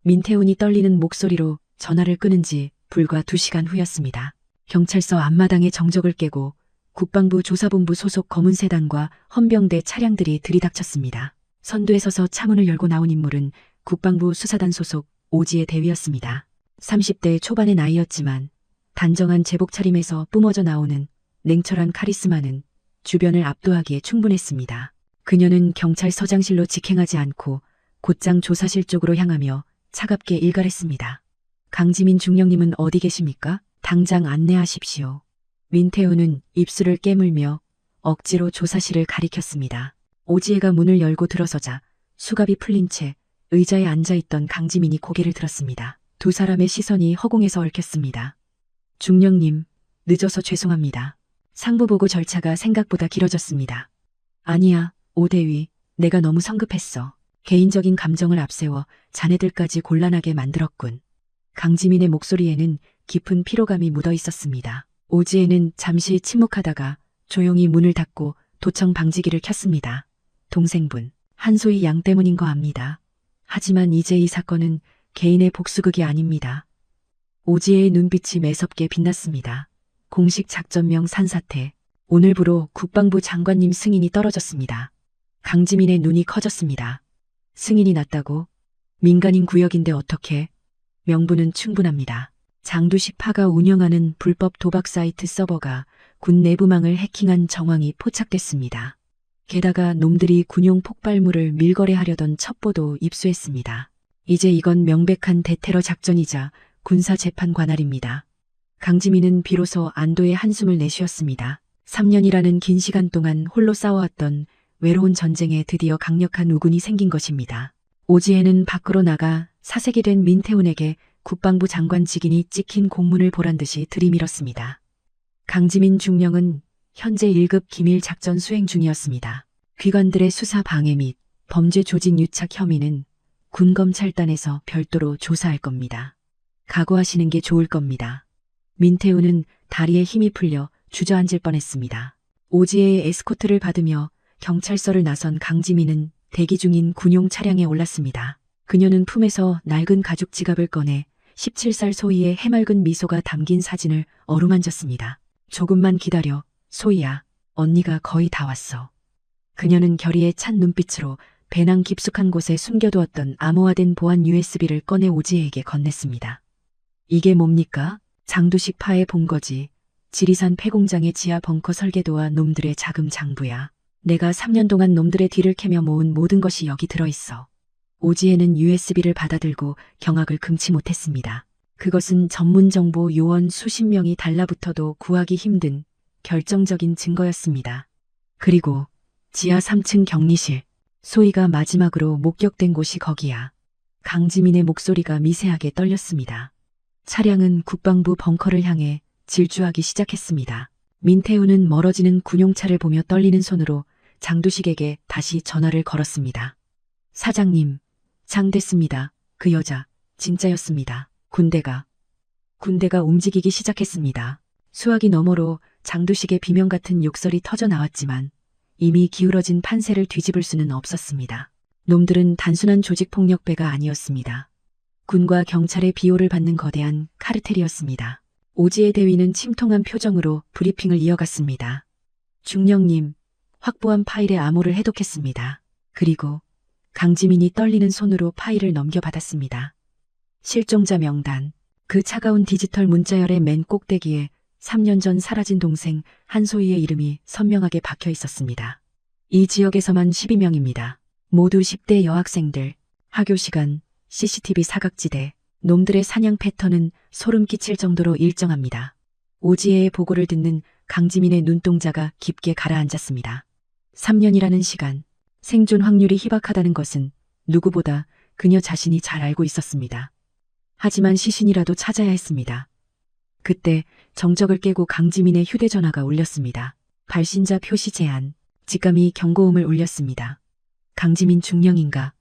민태훈이 떨리는 목소리로 전화를 끊은 지 불과 2시간 후였습니다. 경찰서 앞마당에 정적을 깨고 국방부 조사본부 소속 검은세단과 헌병대 차량들이 들이닥쳤습니다. 선두에 서서 차문을 열고 나온 인물은 국방부 수사단 소속 오지의 대위였습니다. 30대 초반의 나이였지만 단정한 제복 차림에서 뿜어져 나오는 냉철한 카리스마는 주변을 압도하기에 충분했습니다. 그녀는 경찰서장실로 직행하지 않고 곧장 조사실 쪽으로 향하며 차갑게 일갈했습니다. 강지민 중령님은 어디 계십니까? 당장 안내하십시오. 민태훈은 입술을 깨물며 억지로 조사실을 가리켰습니다. 오지혜가 문을 열고 들어서자 수갑이 풀린 채 의자에 앉아있던 강지민이 고개를 들었습니다. 두 사람의 시선이 허공에서 얽혔습니다. 중령님, 늦어서 죄송합니다. 상부보고 절차가 생각보다 길어졌습니다. 아니야, 오대위, 내가 너무 성급했어. 개인적인 감정을 앞세워 자네들까지 곤란하게 만들었군. 강지민의 목소리에는 깊은 피로감이 묻어 있었습니다. 오지혜는 잠시 침묵하다가 조용히 문을 닫고 도청 방지기를 켰습니다. 동생분, 한소희 양 때문인 거 압니다. 하지만 이제 이 사건은 개인의 복수극이 아닙니다. 오지혜의 눈빛이 매섭게 빛났습니다. 공식 작전명 산사태. 오늘부로 국방부 장관님 승인이 떨어졌습니다. 강지민의 눈이 커졌습니다. 승인이 났다고? 민간인 구역인데 어떻게? 명분은 충분합니다. 장두식 파가 운영하는 불법 도박 사이트 서버가 군 내부망을 해킹한 정황이 포착됐습니다. 게다가 놈들이 군용 폭발물을 밀거래하려던 첩보도 입수했습니다. 이제 이건 명백한 대테러 작전이자 군사재판 관할입니다. 강지민은 비로소 안도의 한숨을 내쉬었습니다. 3년이라는 긴 시간 동안 홀로 싸워왔던 외로운 전쟁에 드디어 강력한 우군이 생긴 것입니다. 오지혜는 밖으로 나가 사색이 된 민태훈에게 국방부 장관 직인이 찍힌 공문을 보란 듯이 들이밀었습니다. 강지민 중령은 현재 1급 기밀 작전 수행 중이었습니다. 귀관들의 수사 방해 및 범죄 조직 유착 혐의는 군검찰단에서 별도로 조사할 겁니다. 각오하시는 게 좋을 겁니다. 민태훈은 다리에 힘이 풀려 주저앉을 뻔했습니다. 오지혜의 에스코트를 받으며 경찰서를 나선 강지민은 대기 중인 군용 차량에 올랐습니다. 그녀는 품에서 낡은 가죽 지갑을 꺼내 17살 소희의 해맑은 미소가 담긴 사진을 어루만졌습니다. 조금만 기다려, 소희야. 언니가 거의 다 왔어. 그녀는 결의에 찬 눈빛으로 배낭 깊숙한 곳에 숨겨두었던 암호화된 보안 USB를 꺼내 오지혜에게 건넸습니다. 이게 뭡니까? 장두식 파의 본거지. 지리산 폐공장의 지하 벙커 설계도와 놈들의 자금 장부야. 내가 3년 동안 놈들의 뒤를 캐며 모은 모든 것이 여기 들어있어. 오지혜는 USB를 받아들고 경악을 금치 못했습니다. 그것은 전문정보 요원 수십 명이 달라붙어도 구하기 힘든 결정적인 증거였습니다. 그리고 지하 3층 격리실. 소희가 마지막으로 목격된 곳이 거기야. 강지민의 목소리가 미세하게 떨렸습니다. 차량은 국방부 벙커를 향해 질주하기 시작했습니다. 민태훈은 멀어지는 군용차를 보며 떨리는 손으로 장두식에게 다시 전화를 걸었습니다. 사장님, 장됐습니다. 그 여자, 진짜였습니다. 군대가 움직이기 시작했습니다. 수화기 너머로 장두식의 비명 같은 욕설이 터져 나왔지만 이미 기울어진 판세를 뒤집을 수는 없었습니다. 놈들은 단순한 조직폭력배가 아니었습니다. 군과 경찰의 비호를 받는 거대한 카르텔이었습니다. 오지혜 대위는 침통한 표정으로 브리핑을 이어갔습니다. 중령님, 확보한 파일의 암호를 해독했습니다. 그리고 강지민이 떨리는 손으로 파일을 넘겨받았습니다. 실종자 명단. 그 차가운 디지털 문자열의 맨 꼭대기에 3년 전 사라진 동생 한소희의 이름이 선명하게 박혀 있었습니다. 이 지역에서만 12명입니다. 모두 10대 여학생들. 학교 시간, CCTV 사각지대. 놈들의 사냥 패턴은 소름 끼칠 정도로 일정합니다. 오지혜의 보고를 듣는 강지민의 눈동자가 깊게 가라앉았습니다. 3년이라는 시간, 생존 확률이 희박하다는 것은 누구보다 그녀 자신이 잘 알고 있었습니다. 하지만 시신이라도 찾아야 했습니다. 그때 정적을 깨고 강지민의 휴대전화가 울렸습니다. 발신자 표시 제한. 직감이 경고음을 울렸습니다. 강지민 중령인가?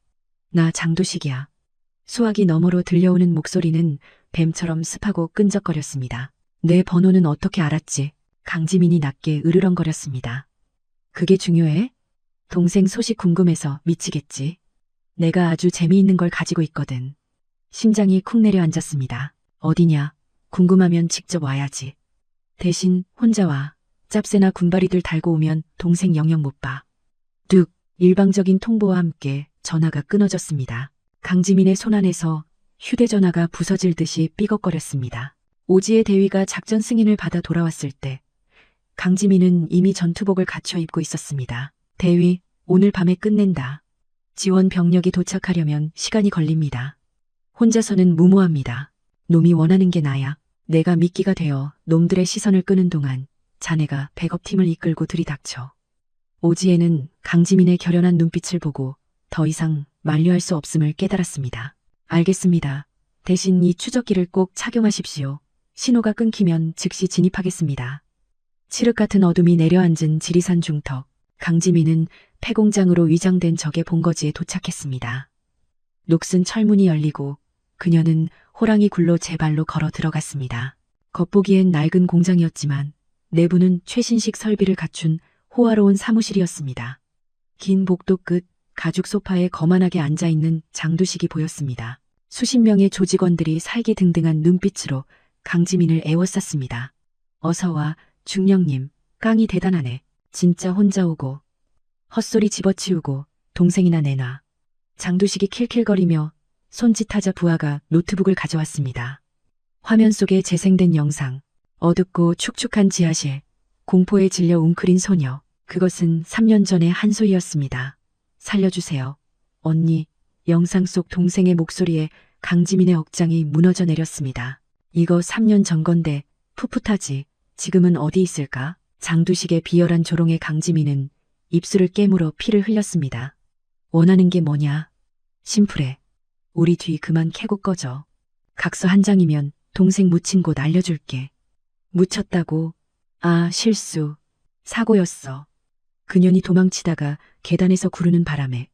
나 장도식이야. 수화기 너머로 들려오는 목소리는 뱀처럼 습하고 끈적거렸습니다. 내 번호는 어떻게 알았지? 강지민이 낮게 으르렁거렸습니다. 그게 중요해? 동생 소식 궁금해서 미치겠지. 내가 아주 재미있는 걸 가지고 있거든. 심장이 쿵 내려앉았습니다. 어디냐? 궁금하면 직접 와야지. 대신 혼자 와. 짭새나 군바리들 달고 오면 동생 영영 못 봐. 뚝! 일방적인 통보와 함께 전화가 끊어졌습니다. 강지민의 손안에서 휴대전화가 부서질 듯이 삐걱거렸습니다. 오지의 대위가 작전 승인을 받아 돌아왔을 때 강지민은 이미 전투복을 갖춰 입고 있었습니다. 대위, 오늘 밤에 끝낸다. 지원 병력이 도착하려면 시간이 걸립니다. 혼자서는 무모합니다. 놈이 원하는 게 나야. 내가 미끼가 되어 놈들의 시선을 끄는 동안 자네가 백업팀을 이끌고 들이닥쳐. 오지에는 강지민의 결연한 눈빛을 보고 더 이상 만류할 수 없음을 깨달았습니다. 알겠습니다. 대신 이 추적기를 꼭 착용하십시오. 신호가 끊기면 즉시 진입하겠습니다. 칠흑 같은 어둠이 내려앉은 지리산 중턱. 강지민은 폐공장으로 위장된 적의 본거지에 도착했습니다. 녹슨 철문이 열리고 그녀는 호랑이 굴로 제 발로 걸어 들어갔습니다. 겉보기엔 낡은 공장이었지만 내부는 최신식 설비를 갖춘 호화로운 사무실이었습니다. 긴 복도 끝 가죽 소파에 거만하게 앉아있는 장두식이 보였습니다. 수십 명의 조직원들이 살기등등한 눈빛으로 강지민을 애워쌌습니다. 어서와 중령님, 깡이 대단하네. 진짜 혼자 오고 헛소리 집어치우고 동생이나 내놔. 장두식이 킬킬거리며 손짓하자 부하가 노트북을 가져왔습니다. 화면 속에 재생된 영상, 어둡고 축축한 지하실, 공포에 질려 웅크린 소녀. 그것은 3년 전의 한소희였습니다. 살려주세요. 언니. 영상 속 동생의 목소리에 강지민의 억장이 무너져 내렸습니다. 이거 3년 전 건데 풋풋하지. 지금은 어디 있을까? 장두식의 비열한 조롱에 강지민은 입술을 깨물어 피를 흘렸습니다. 원하는 게 뭐냐? 심플해. 우리 뒤 그만 캐고 꺼져. 각서 한 장이면 동생 묻힌 곳 알려줄게. 묻혔다고? 아, 실수. 사고였어. 그년이 도망치다가 계단에서 구르는 바람에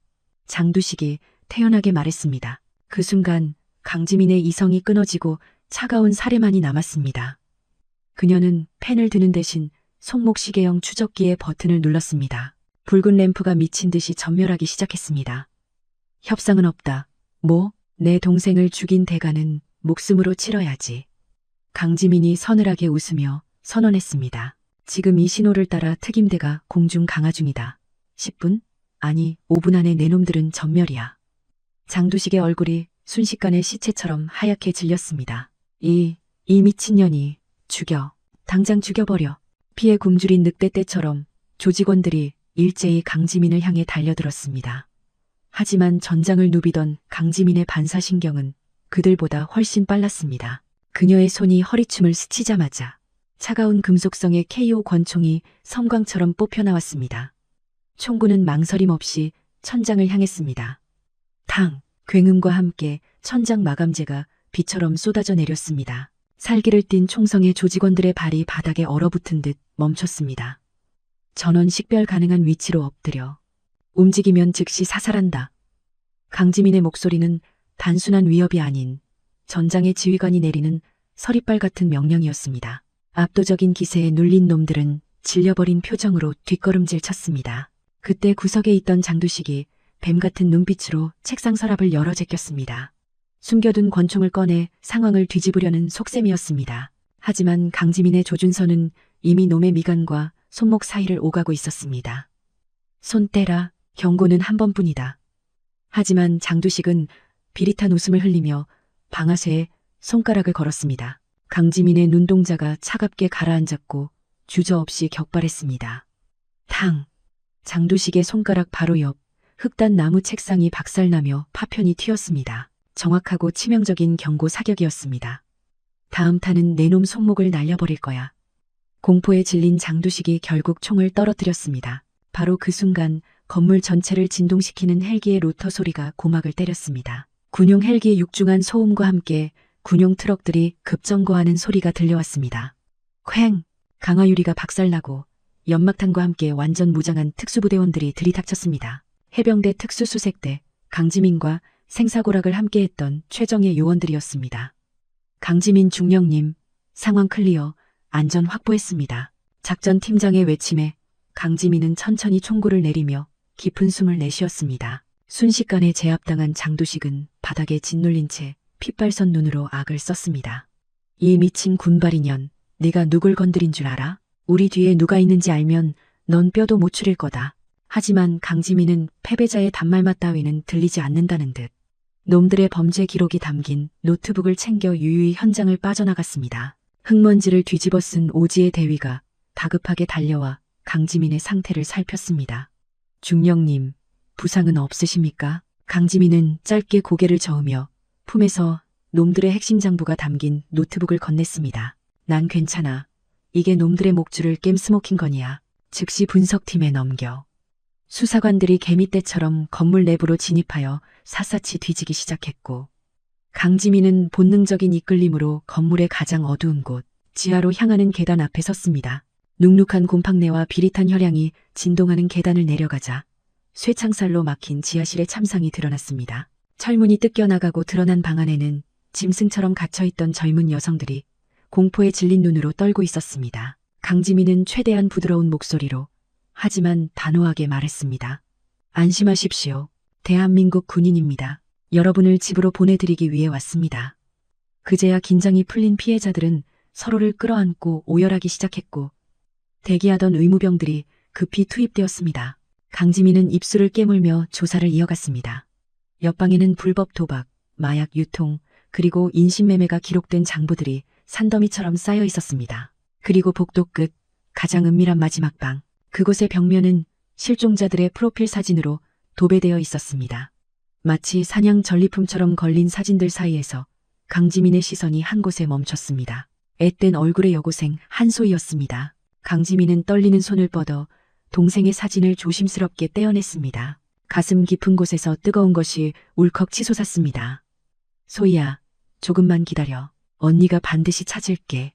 장두식이 태연하게 말했습니다. 그 순간 강지민의 이성이 끊어지고 차가운 사례만이 남았습니다. 그녀는 펜을 드는 대신 손목시계형 추적기의 버튼을 눌렀습니다. 붉은 램프가 미친 듯이 전멸하기 시작했습니다. 협상은 없다. 뭐? 내 동생을 죽인 대가는 목숨으로 치러야지. 강지민이 서늘하게 웃으며 선언했습니다. 지금 이 신호를 따라 특임대가 공중 강화 중이다. 10분? 아니, 5분 안에 내 놈들은 전멸이야. 장두식의 얼굴이 순식간에 시체처럼 하얗게 질렸습니다. 이 미친년이 죽여. 당장 죽여버려. 피에 굶주린 늑대떼처럼 조직원들이 일제히 강지민을 향해 달려들었습니다. 하지만 전장을 누비던 강지민의 반사신경은 그들보다 훨씬 빨랐습니다. 그녀의 손이 허리춤을 스치자마자 차가운 금속성의 KO 권총이 섬광처럼 뽑혀나왔습니다. 총구는 망설임 없이 천장을 향했습니다. 탕! 굉음과 함께 천장 마감재가 비처럼 쏟아져 내렸습니다. 살기를 띤 총성의 조직원들의 발이 바닥에 얼어붙은 듯 멈췄습니다. 전원 식별 가능한 위치로 엎드려. 움직이면 즉시 사살한다. 강지민의 목소리는 단순한 위협이 아닌 전장의 지휘관이 내리는 서리빨 같은 명령이었습니다. 압도적인 기세에 눌린 놈들은 질려버린 표정으로 뒷걸음질 쳤습니다. 그때 구석에 있던 장두식이 뱀 같은 눈빛으로 책상 서랍을 열어 제꼈습니다. 숨겨둔 권총을 꺼내 상황을 뒤집으려는 속셈이었습니다. 하지만 강지민의 조준선은 이미 놈의 미간과 손목 사이를 오가고 있었습니다. 손 떼라. 경고는 한 번뿐이다. 하지만 장두식은 비릿한 웃음을 흘리며 방아쇠에 손가락을 걸었습니다. 강지민의 눈동자가 차갑게 가라앉았고 주저없이 격발했습니다. 탕! 장두식의 손가락 바로 옆 흑단 나무 책상이 박살나며 파편이 튀었습니다. 정확하고 치명적인 경고 사격이었습니다. 다음 탄은 내 놈 손목을 날려버릴 거야. 공포에 질린 장두식이 결국 총을 떨어뜨렸습니다. 바로 그 순간 건물 전체를 진동시키는 헬기의 로터 소리가 고막을 때렸습니다. 군용 헬기의 육중한 소음과 함께 군용 트럭들이 급정거하는 소리가 들려왔습니다. 쾅! 강화유리가 박살나고 연막탄과 함께 완전 무장한 특수부대원들이 들이닥쳤습니다. 해병대 특수수색대, 강지민과 생사고락을 함께했던 최정예 요원들이었습니다. 강지민 중령님, 상황 클리어, 안전 확보했습니다. 작전 팀장의 외침에 강지민은 천천히 총구를 내리며 깊은 숨을 내쉬었습니다. 순식간에 제압당한 장두식은 바닥에 짓눌린 채 핏발선 눈으로 악을 썼습니다. 이 미친 군발이년, 네가 누굴 건드린 줄 알아? 우리 뒤에 누가 있는지 알면 넌 뼈도 못 추릴 거다. 하지만 강지민은 패배자의 단말맛 따위는 들리지 않는다는 듯 놈들의 범죄 기록이 담긴 노트북을 챙겨 유유히 현장을 빠져나갔습니다. 흙먼지를 뒤집어 쓴 오지의 대위가 다급하게 달려와 강지민의 상태를 살폈습니다. 중령님, 부상은 없으십니까? 강지민은 짧게 고개를 저으며 품에서 놈들의 핵심 장부가 담긴 노트북을 건넸습니다. 난 괜찮아. 이게 놈들의 목줄을 깸 스모킹 건이야. 즉시 분석팀에 넘겨. 수사관들이 개미떼처럼 건물 내부로 진입하여 샅샅이 뒤지기 시작했고 강지민은 본능적인 이끌림으로 건물의 가장 어두운 곳, 지하로 향하는 계단 앞에 섰습니다. 눅눅한 곰팡내와 비릿한 혈향이 진동하는 계단을 내려가자 쇠창살로 막힌 지하실의 참상이 드러났습니다. 철문이 뜯겨나가고 드러난 방 안에는 짐승처럼 갇혀있던 젊은 여성들이 공포에 질린 눈으로 떨고 있었습니다. 강지민은 최대한 부드러운 목소리로 하지만 단호하게 말했습니다. 안심하십시오. 대한민국 군인입니다. 여러분을 집으로 보내드리기 위해 왔습니다. 그제야 긴장이 풀린 피해자들은 서로를 끌어안고 오열하기 시작했고 대기하던 의무병들이 급히 투입되었습니다. 강지민은 입술을 깨물며 조사를 이어갔습니다. 옆방에는 불법 도박, 마약 유통, 그리고 인신매매가 기록된 장부들이 산더미처럼 쌓여 있었습니다. 그리고 복도 끝, 가장 은밀한 마지막 방, 그곳의 벽면은 실종자들의 프로필 사진으로 도배되어 있었습니다. 마치 사냥 전리품처럼 걸린 사진들 사이에서 강지민의 시선이 한 곳에 멈췄습니다. 앳된 얼굴의 여고생 한소희였습니다. 강지민은 떨리는 손을 뻗어 동생의 사진을 조심스럽게 떼어냈습니다. 가슴 깊은 곳에서 뜨거운 것이 울컥 치솟았습니다. 소희야, 조금만 기다려. 언니가 반드시 찾을게.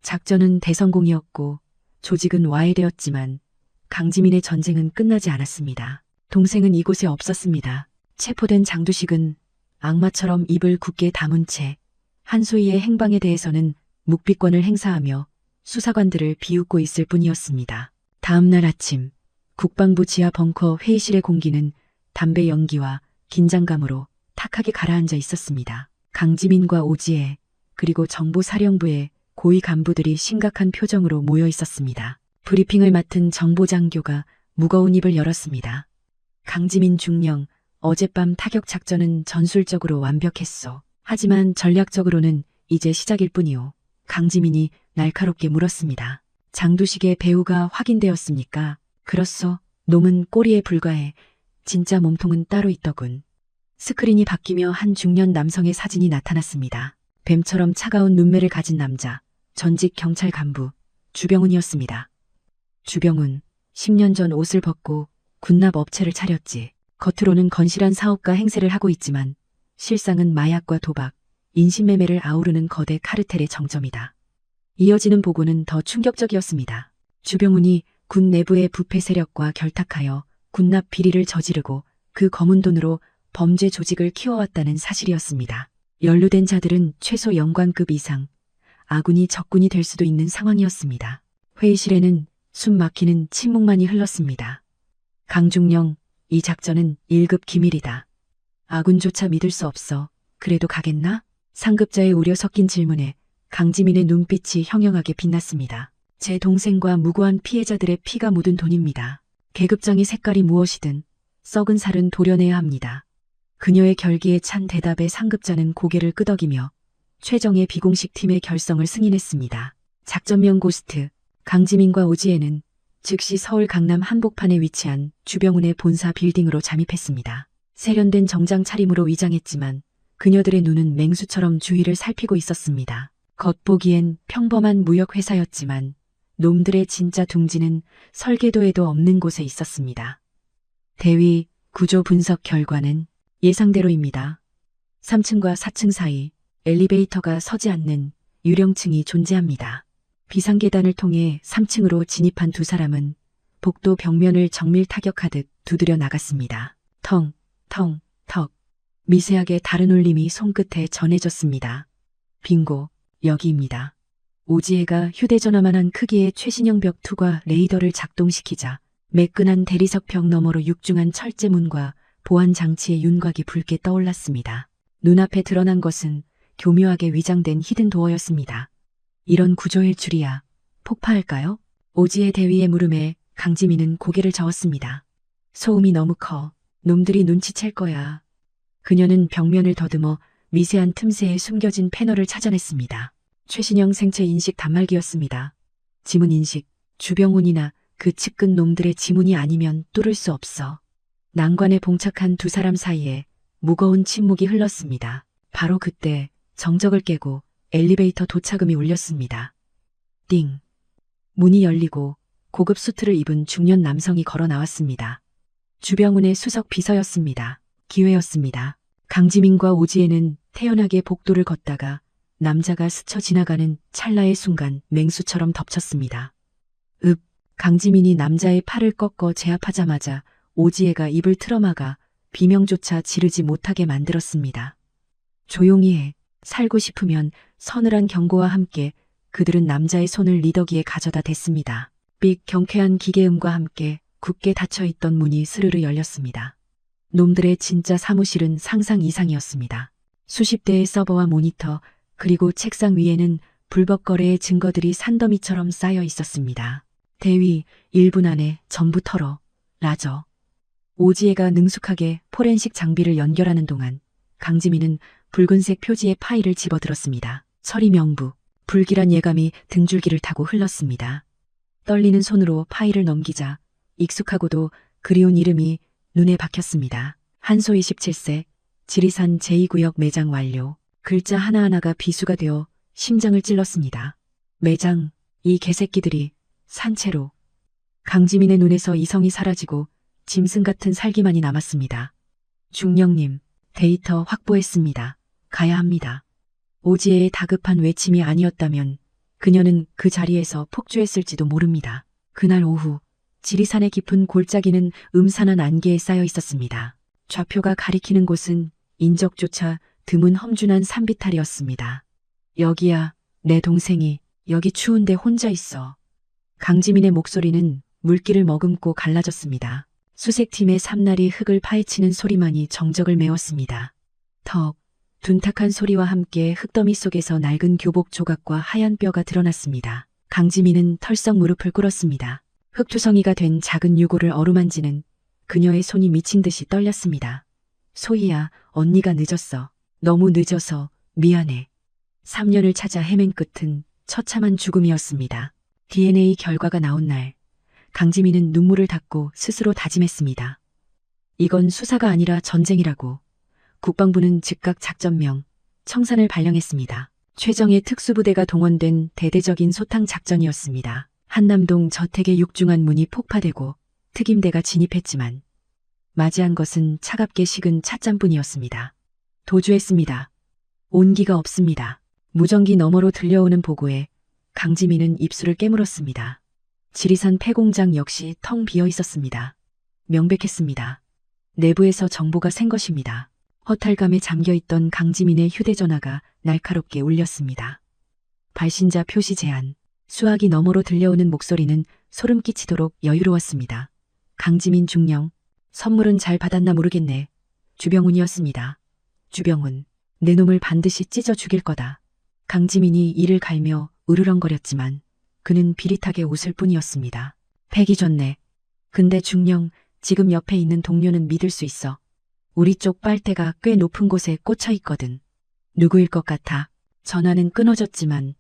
작전은 대성공이었고 조직은 와해되었지만 강지민의 전쟁은 끝나지 않았습니다. 동생은 이곳에 없었습니다. 체포된 장두식은 악마처럼 입을 굳게 다문 채 한소희의 행방에 대해서는 묵비권을 행사하며 수사관들을 비웃고 있을 뿐이었습니다. 다음 날 아침 국방부 지하 벙커 회의실의 공기는 담배 연기와 긴장감으로 탁하게 가라앉아 있었습니다. 강지민과 오지혜 그리고 정보사령부의 고위 간부들이 심각한 표정으로 모여 있었습니다. 브리핑을 맡은 정보장교가 무거운 입을 열었습니다. 강지민 중령, 어젯밤 타격 작전은 전술적으로 완벽했소. 하지만 전략적으로는 이제 시작일 뿐이오. 강지민이 날카롭게 물었습니다. 장두식의 배후가 확인되었습니까? 그렇소. 놈은 꼬리에 불과해. 진짜 몸통은 따로 있더군. 스크린이 바뀌며 한 중년 남성의 사진이 나타났습니다. 뱀처럼 차가운 눈매를 가진 남자, 전직 경찰 간부, 주병훈이었습니다. 주병훈, 10년 전 옷을 벗고 군납 업체를 차렸지. 겉으로는 건실한 사업가 행세를 하고 있지만 실상은 마약과 도박, 인신매매를 아우르는 거대 카르텔의 정점이다. 이어지는 보고는 더 충격적이었습니다. 주병훈이 군 내부의 부패 세력과 결탁하여 군납 비리를 저지르고 그 검은 돈으로 범죄 조직을 키워왔다는 사실이었습니다. 연루된 자들은 최소 영관급 이상, 아군이 적군이 될 수도 있는 상황이었습니다. 회의실에는 숨 막히는 침묵만이 흘렀습니다. 강중령, 이 작전은 1급 기밀이다. 아군조차 믿을 수 없어. 그래도 가겠나? 상급자의 우려 섞인 질문에 강지민의 눈빛이 형형하게 빛났습니다. 제 동생과 무고한 피해자들의 피가 묻은 돈입니다. 계급장의 색깔이 무엇이든 썩은 살은 도려내야 합니다. 그녀의 결기에 찬 대답에 상급자는 고개를 끄덕이며 최정의 비공식 팀의 결성을 승인했습니다. 작전명 고스트, 강지민과 오지혜는 즉시 서울 강남 한복판에 위치한 주병훈의 본사 빌딩으로 잠입했습니다. 세련된 정장 차림으로 위장했지만 그녀들의 눈은 맹수처럼 주위를 살피고 있었습니다. 겉보기엔 평범한 무역회사였지만 놈들의 진짜 둥지는 설계도에도 없는 곳에 있었습니다. 대위 구조 분석 결과는 예상대로입니다. 3층과 4층 사이 엘리베이터가 서지 않는 유령층이 존재합니다. 비상계단을 통해 3층으로 진입한 두 사람은 복도 벽면을 정밀 타격하듯 두드려 나갔습니다. 텅, 텅, 턱. 미세하게 다른 울림이 손끝에 전해졌습니다. 빙고, 여기입니다. 오지혜가 휴대전화만한 크기의 최신형 벽투과 레이더를 작동시키자 매끈한 대리석 벽 너머로 육중한 철제문과 보안장치의 윤곽이 붉게 떠올랐습니다. 눈앞에 드러난 것은 교묘하게 위장된 히든도어였습니다. 이런 구조일 줄이야. 폭파할까요? 오지혜 대위의 물음에 강지민은 고개를 저었습니다. 소음이 너무 커. 놈들이 눈치챌 거야. 그녀는 벽면을 더듬어 미세한 틈새에 숨겨진 패널을 찾아냈습니다. 최신형 생체 인식 단말기였습니다. 지문 인식, 주병훈이나 그 측근 놈들의 지문이 아니면 뚫을 수 없어. 난관에 봉착한 두 사람 사이에 무거운 침묵이 흘렀습니다. 바로 그때 정적을 깨고 엘리베이터 도착음이 울렸습니다. 띵. 문이 열리고 고급 수트를 입은 중년 남성이 걸어 나왔습니다. 주병훈의 수석 비서였습니다. 기회였습니다. 강지민과 오지혜는 태연하게 복도를 걷다가 남자가 스쳐 지나가는 찰나의 순간 맹수처럼 덮쳤습니다. 강지민이 남자의 팔을 꺾어 제압하자마자 오지혜가 입을 틀어막아 비명조차 지르지 못하게 만들었습니다. 조용히 해. 살고 싶으면 서늘한 경고와 함께 그들은 남자의 손을 리더기에 가져다 댔습니다. 삑 경쾌한 기계음과 함께 굳게 닫혀있던 문이 스르르 열렸습니다. 놈들의 진짜 사무실은 상상 이상이었습니다. 수십 대의 서버와 모니터 그리고 책상 위에는 불법 거래의 증거들이 산더미처럼 쌓여 있었습니다. 대위 1분 안에 전부 털어. 라저. 오지혜가 능숙하게 포렌식 장비를 연결하는 동안 강지민은 붉은색 표지의 파일을 집어들었습니다. 처리 명부. 불길한 예감이 등줄기를 타고 흘렀습니다. 떨리는 손으로 파일을 넘기자 익숙하고도 그리운 이름이 눈에 박혔습니다. 한소 27세, 지리산 제2구역 매장 완료. 글자 하나하나가 비수가 되어 심장을 찔렀습니다. 매장, 이 개새끼들이 산채로. 강지민의 눈에서 이성이 사라지고 짐승 같은 살기만이 남았습니다. 중령님, 데이터 확보했습니다. 가야 합니다. 오지혜의 다급한 외침이 아니었다면 그녀는 그 자리에서 폭주했을지도 모릅니다. 그날 오후 지리산의 깊은 골짜기는 음산한 안개에 쌓여 있었습니다. 좌표가 가리키는 곳은 인적조차 드문 험준한 산비탈이었습니다. 여기야, 내 동생이 여기 추운데 혼자 있어. 강지민의 목소리는 물기를 머금고 갈라졌습니다. 수색팀의 삼날이 흙을 파헤치는 소리만이 정적을 메웠습니다. 턱, 둔탁한 소리와 함께 흙더미 속에서 낡은 교복 조각과 하얀 뼈가 드러났습니다. 강지민은 털썩 무릎을 꿇었습니다. 흙투성이가 된 작은 유골을 어루만지는 그녀의 손이 미친 듯이 떨렸습니다. 소희야, 언니가 늦었어. 너무 늦어서 미안해. 3년을 찾아 헤맨 끝은 처참한 죽음이었습니다. DNA 결과가 나온 날, 강지민은 눈물을 닦고 스스로 다짐했습니다. 이건 수사가 아니라 전쟁이라고. 국방부는 즉각 작전명, 청산을 발령했습니다. 최정예 특수부대가 동원된 대대적인 소탕 작전이었습니다. 한남동 저택의 육중한 문이 폭파되고 특임대가 진입했지만 맞이한 것은 차갑게 식은 찻잔뿐이었습니다. 도주했습니다. 온기가 없습니다. 무전기 너머로 들려오는 보고에 강지민은 입술을 깨물었습니다. 지리산 폐공장 역시 텅 비어 있었습니다. 명백했습니다. 내부에서 정보가 샌 것입니다. 허탈감에 잠겨있던 강지민의 휴대전화가 날카롭게 울렸습니다. 발신자 표시 제한. 수화기 너머로 들려오는 목소리는 소름 끼치도록 여유로웠습니다. 강지민 중령. 선물은 잘 받았나 모르겠네. 주병훈이었습니다. 주병훈. 내 놈을 반드시 찢어 죽일 거다. 강지민이 이를 갈며 으르렁거렸지만 그는 비릿하게 웃을 뿐이었습니다. 패기 좋네. 근데 중령, 지금 옆에 있는 동료는 믿을 수 있어. 우리 쪽 빨대가 꽤 높은 곳에 꽂혀 있거든. 누구일 것 같아? 전화는 끊어졌지만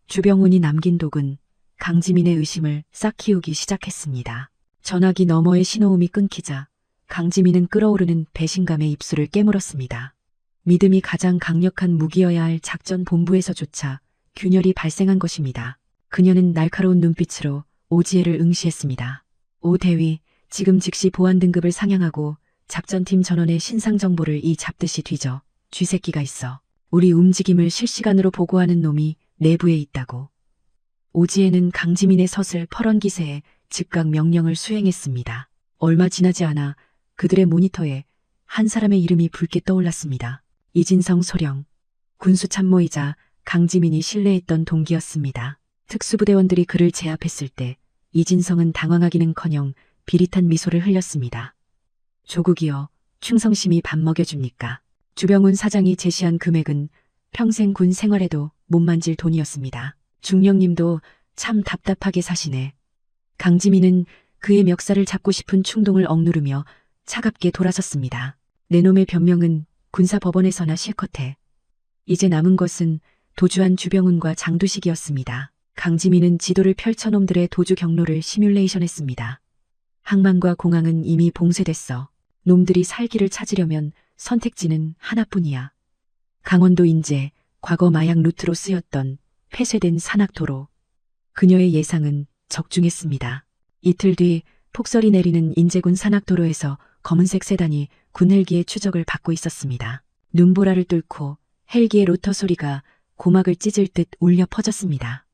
주병훈이 남긴 독은 강지민의 의심을 싹 키우기 시작했습니다. 전화기 너머의 신호음이 끊기자 강지민은 끓어오르는 배신감에 입술을 깨물었습니다. 믿음이 가장 강력한 무기여야 할 작전 본부에서조차 균열이 발생한 것입니다. 그녀는 날카로운 눈빛으로 오지혜를 응시했습니다. 오 대위, 지금 즉시 보안 등급을 상향하고 작전팀 전원의 신상 정보를 이 잡듯이 뒤져. 쥐새끼가 있어. 우리 움직임을 실시간으로 보고하는 놈이 내부에 있다고. 오지혜는 강지민의 서슬 퍼런 기세에 즉각 명령을 수행했습니다. 얼마 지나지 않아 그들의 모니터에 한 사람의 이름이 붉게 떠올랐습니다. 이진성 소령. 군수참모이자 강지민이 신뢰했던 동기였습니다. 특수부대원들이 그를 제압했을 때 이진성은 당황하기는커녕 비릿한 미소를 흘렸습니다. 조국이여, 충성심이 밥 먹여줍니까? 주병훈 사장이 제시한 금액은 평생 군 생활에도 못 만질 돈이었습니다. 중령님도 참 답답하게 사시네. 강지민은 그의 멱살을 잡고 싶은 충동을 억누르며 차갑게 돌아섰습니다. 내 놈의 변명은 군사법원에서나 실컷해. 이제 남은 것은 도주한 주병훈과 장두식이었습니다. 강지민은 지도를 펼쳐 놈들의 도주 경로를 시뮬레이션했습니다. 항만과 공항은 이미 봉쇄됐어. 놈들이 살기를 찾으려면 선택지는 하나뿐이야. 강원도 인제, 과거 마약 루트로 쓰였던 폐쇄된 산악도로. 그녀의 예상은 적중했습니다. 이틀 뒤 폭설이 내리는 인제군 산악도로에서 검은색 세단이 군 헬기의 추적을 받고 있었습니다. 눈보라를 뚫고 헬기의 로터 소리가 고막을 찢을 듯 울려 퍼졌습니다.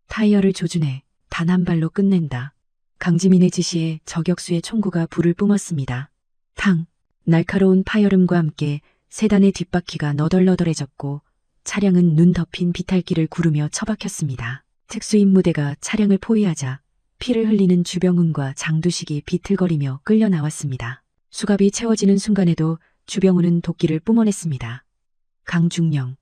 타이어를 조준해 단 한 발로 끝낸다. 강지민의 지시에 저격수의 총구가 불을 뿜었습니다. 탕! 날카로운 파열음과 함께 세단의 뒷바퀴가 너덜너덜해졌고 차량은 눈 덮인 비탈길을 구르며 처박혔습니다. 특수임무대가 차량을 포위하자 피를 흘리는 주병훈과 장두식이 비틀거리며 끌려 나왔습니다. 수갑이 채워지는 순간에도 주병훈은 도끼를 뿜어냈습니다. 강중령.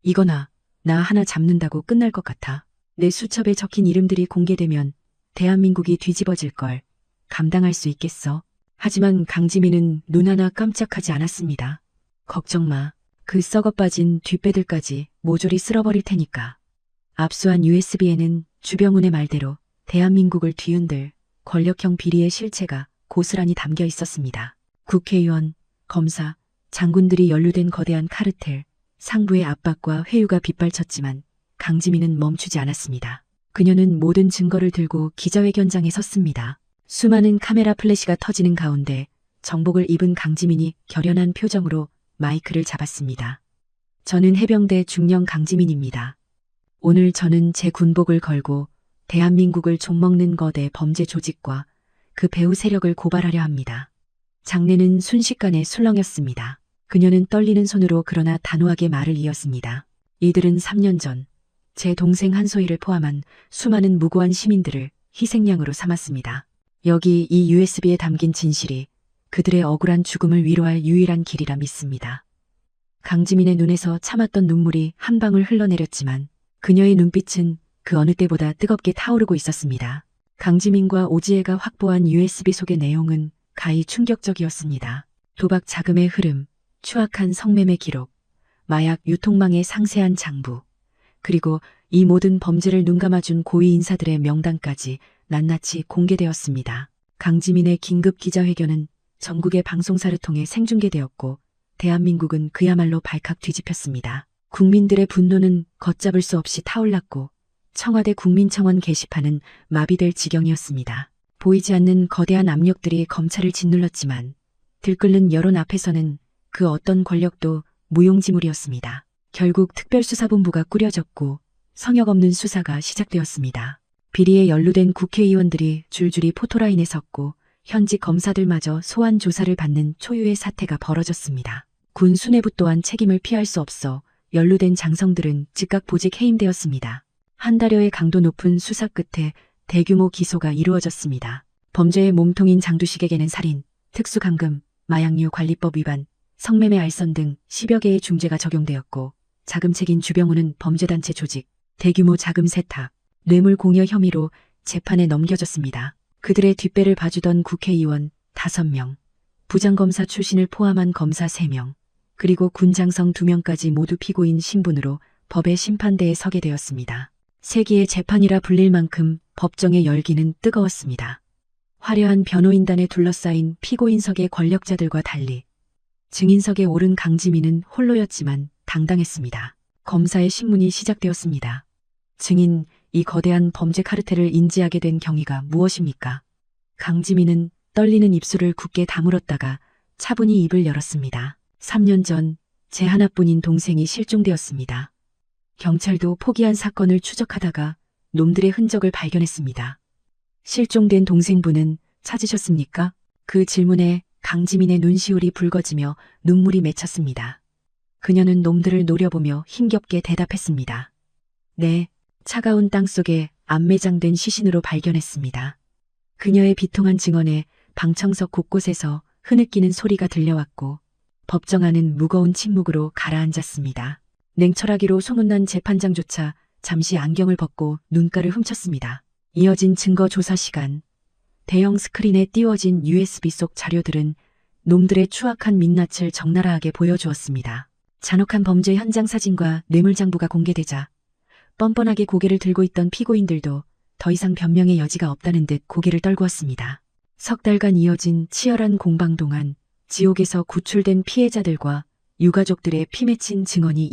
이거나 나 하나 잡는다고 끝날 것 같아. 내 수첩에 적힌 이름들이 공개되면 대한민국이 뒤집어질 걸 감당할 수 있겠어. 하지만 강지민은 눈 하나 깜짝하지 않았습니다. 걱정 마. 그 썩어 빠진 뒷배들까지 모조리 쓸어버릴 테니까. 압수한 USB에는 주병훈의 말대로 대한민국을 뒤흔들 권력형 비리의 실체가 고스란히 담겨 있었습니다. 국회의원, 검사, 장군들이 연루된 거대한 카르텔, 상부의 압박과 회유가 빗발쳤지만 강지민은 멈추지 않았습니다. 그녀는 모든 증거를 들고 기자회견장에 섰습니다. 수많은 카메라 플래시가 터지는 가운데 정복을 입은 강지민이 결연한 표정으로 마이크를 잡았습니다. 저는 해병대 중령 강지민입니다. 오늘 저는 제 군복을 걸고 대한민국을 좀먹는 거대 범죄 조직과 그 배후 세력을 고발하려 합니다. 장내는 순식간에 술렁였습니다. 그녀는 떨리는 손으로 그러나 단호하게 말을 이었습니다. 이들은 3년 전 제 동생 한소희를 포함한 수많은 무고한 시민들을 희생양으로 삼았습니다. 여기 이 USB에 담긴 진실이 그들의 억울한 죽음을 위로할 유일한 길이라 믿습니다. 강지민의 눈에서 참았던 눈물이 한 방울 흘러내렸지만 그녀의 눈빛은 그 어느 때보다 뜨겁게 타오르고 있었습니다. 강지민과 오지혜가 확보한 USB 속의 내용은 가히 충격적이었습니다. 도박 자금의 흐름, 추악한 성매매 기록, 마약 유통망의 상세한 장부, 그리고 이 모든 범죄를 눈감아준 고위 인사들의 명단까지 낱낱이 공개되었습니다. 강지민의 긴급 기자회견은 전국의 방송사를 통해 생중계되었고 대한민국은 그야말로 발칵 뒤집혔습니다. 국민들의 분노는 걷잡을 수 없이 타올랐고 청와대 국민청원 게시판은 마비될 지경이었습니다. 보이지 않는 거대한 압력들이 검찰을 짓눌렀지만 들끓는 여론 앞에서는 그 어떤 권력도 무용지물이었습니다. 결국 특별수사본부가 꾸려졌고 성역 없는 수사가 시작되었습니다. 비리에 연루된 국회의원들이 줄줄이 포토라인에 섰고 현직 검사들마저 소환 조사를 받는 초유의 사태가 벌어졌습니다. 군 수뇌부 또한 책임을 피할 수 없어 연루된 장성들은 즉각 보직 해임되었습니다. 한 달여의 강도 높은 수사 끝에 대규모 기소가 이루어졌습니다. 범죄의 몸통인 장두식에게는 살인, 특수감금, 마약류 관리법 위반, 성매매 알선 등 10여 개의 중죄가 적용되었고 자금책인 주병훈은 범죄단체 조직, 대규모 자금 세탁, 뇌물 공여 혐의로 재판에 넘겨졌습니다. 그들의 뒷배를 봐주던 국회의원 5명, 부장검사 출신을 포함한 검사 3명, 그리고 군장성 2명까지 모두 피고인 신분으로 법의 심판대에 서게 되었습니다. 세기의 재판이라 불릴 만큼 법정의 열기는 뜨거웠습니다. 화려한 변호인단에 둘러싸인 피고인석의 권력자들과 달리 증인석에 오른 강지민은 홀로였지만 당당했습니다. 검사의 신문이 시작되었습니다. 증인, 이 거대한 범죄 카르텔을 인지하게 된 경위가 무엇입니까? 강지민은 떨리는 입술을 굳게 다물었다가 차분히 입을 열었습니다. 3년 전 제 하나뿐인 동생이 실종되었습니다. 경찰도 포기한 사건을 추적하다가 놈들의 흔적을 발견했습니다. 실종된 동생분은 찾으셨습니까? 그 질문에 강지민의 눈시울이 붉어지며 눈물이 맺혔습니다. 그녀는 놈들을 노려보며 힘겹게 대답했습니다. 네, 차가운 땅속에 안매장된 시신으로 발견했습니다. 그녀의 비통한 증언에 방청석 곳곳에서 흐느끼는 소리가 들려왔고 법정 안은 무거운 침묵으로 가라앉았습니다. 냉철하기로 소문난 재판장조차 잠시 안경을 벗고 눈가를 훔쳤습니다. 이어진 증거 조사 시간. 대형 스크린에 띄워진 USB 속 자료들은 놈들의 추악한 민낯을 적나라하게 보여주었습니다. 잔혹한 범죄 현장 사진과 뇌물장부가 공개되자 뻔뻔하게 고개를 들고 있던 피고인들도 더 이상 변명의 여지가 없다는 듯 고개를 떨구었습니다. 석 달간 이어진 치열한 공방 동안 지옥에서 구출된 피해자들과 유가족들의 피 맺힌 증언이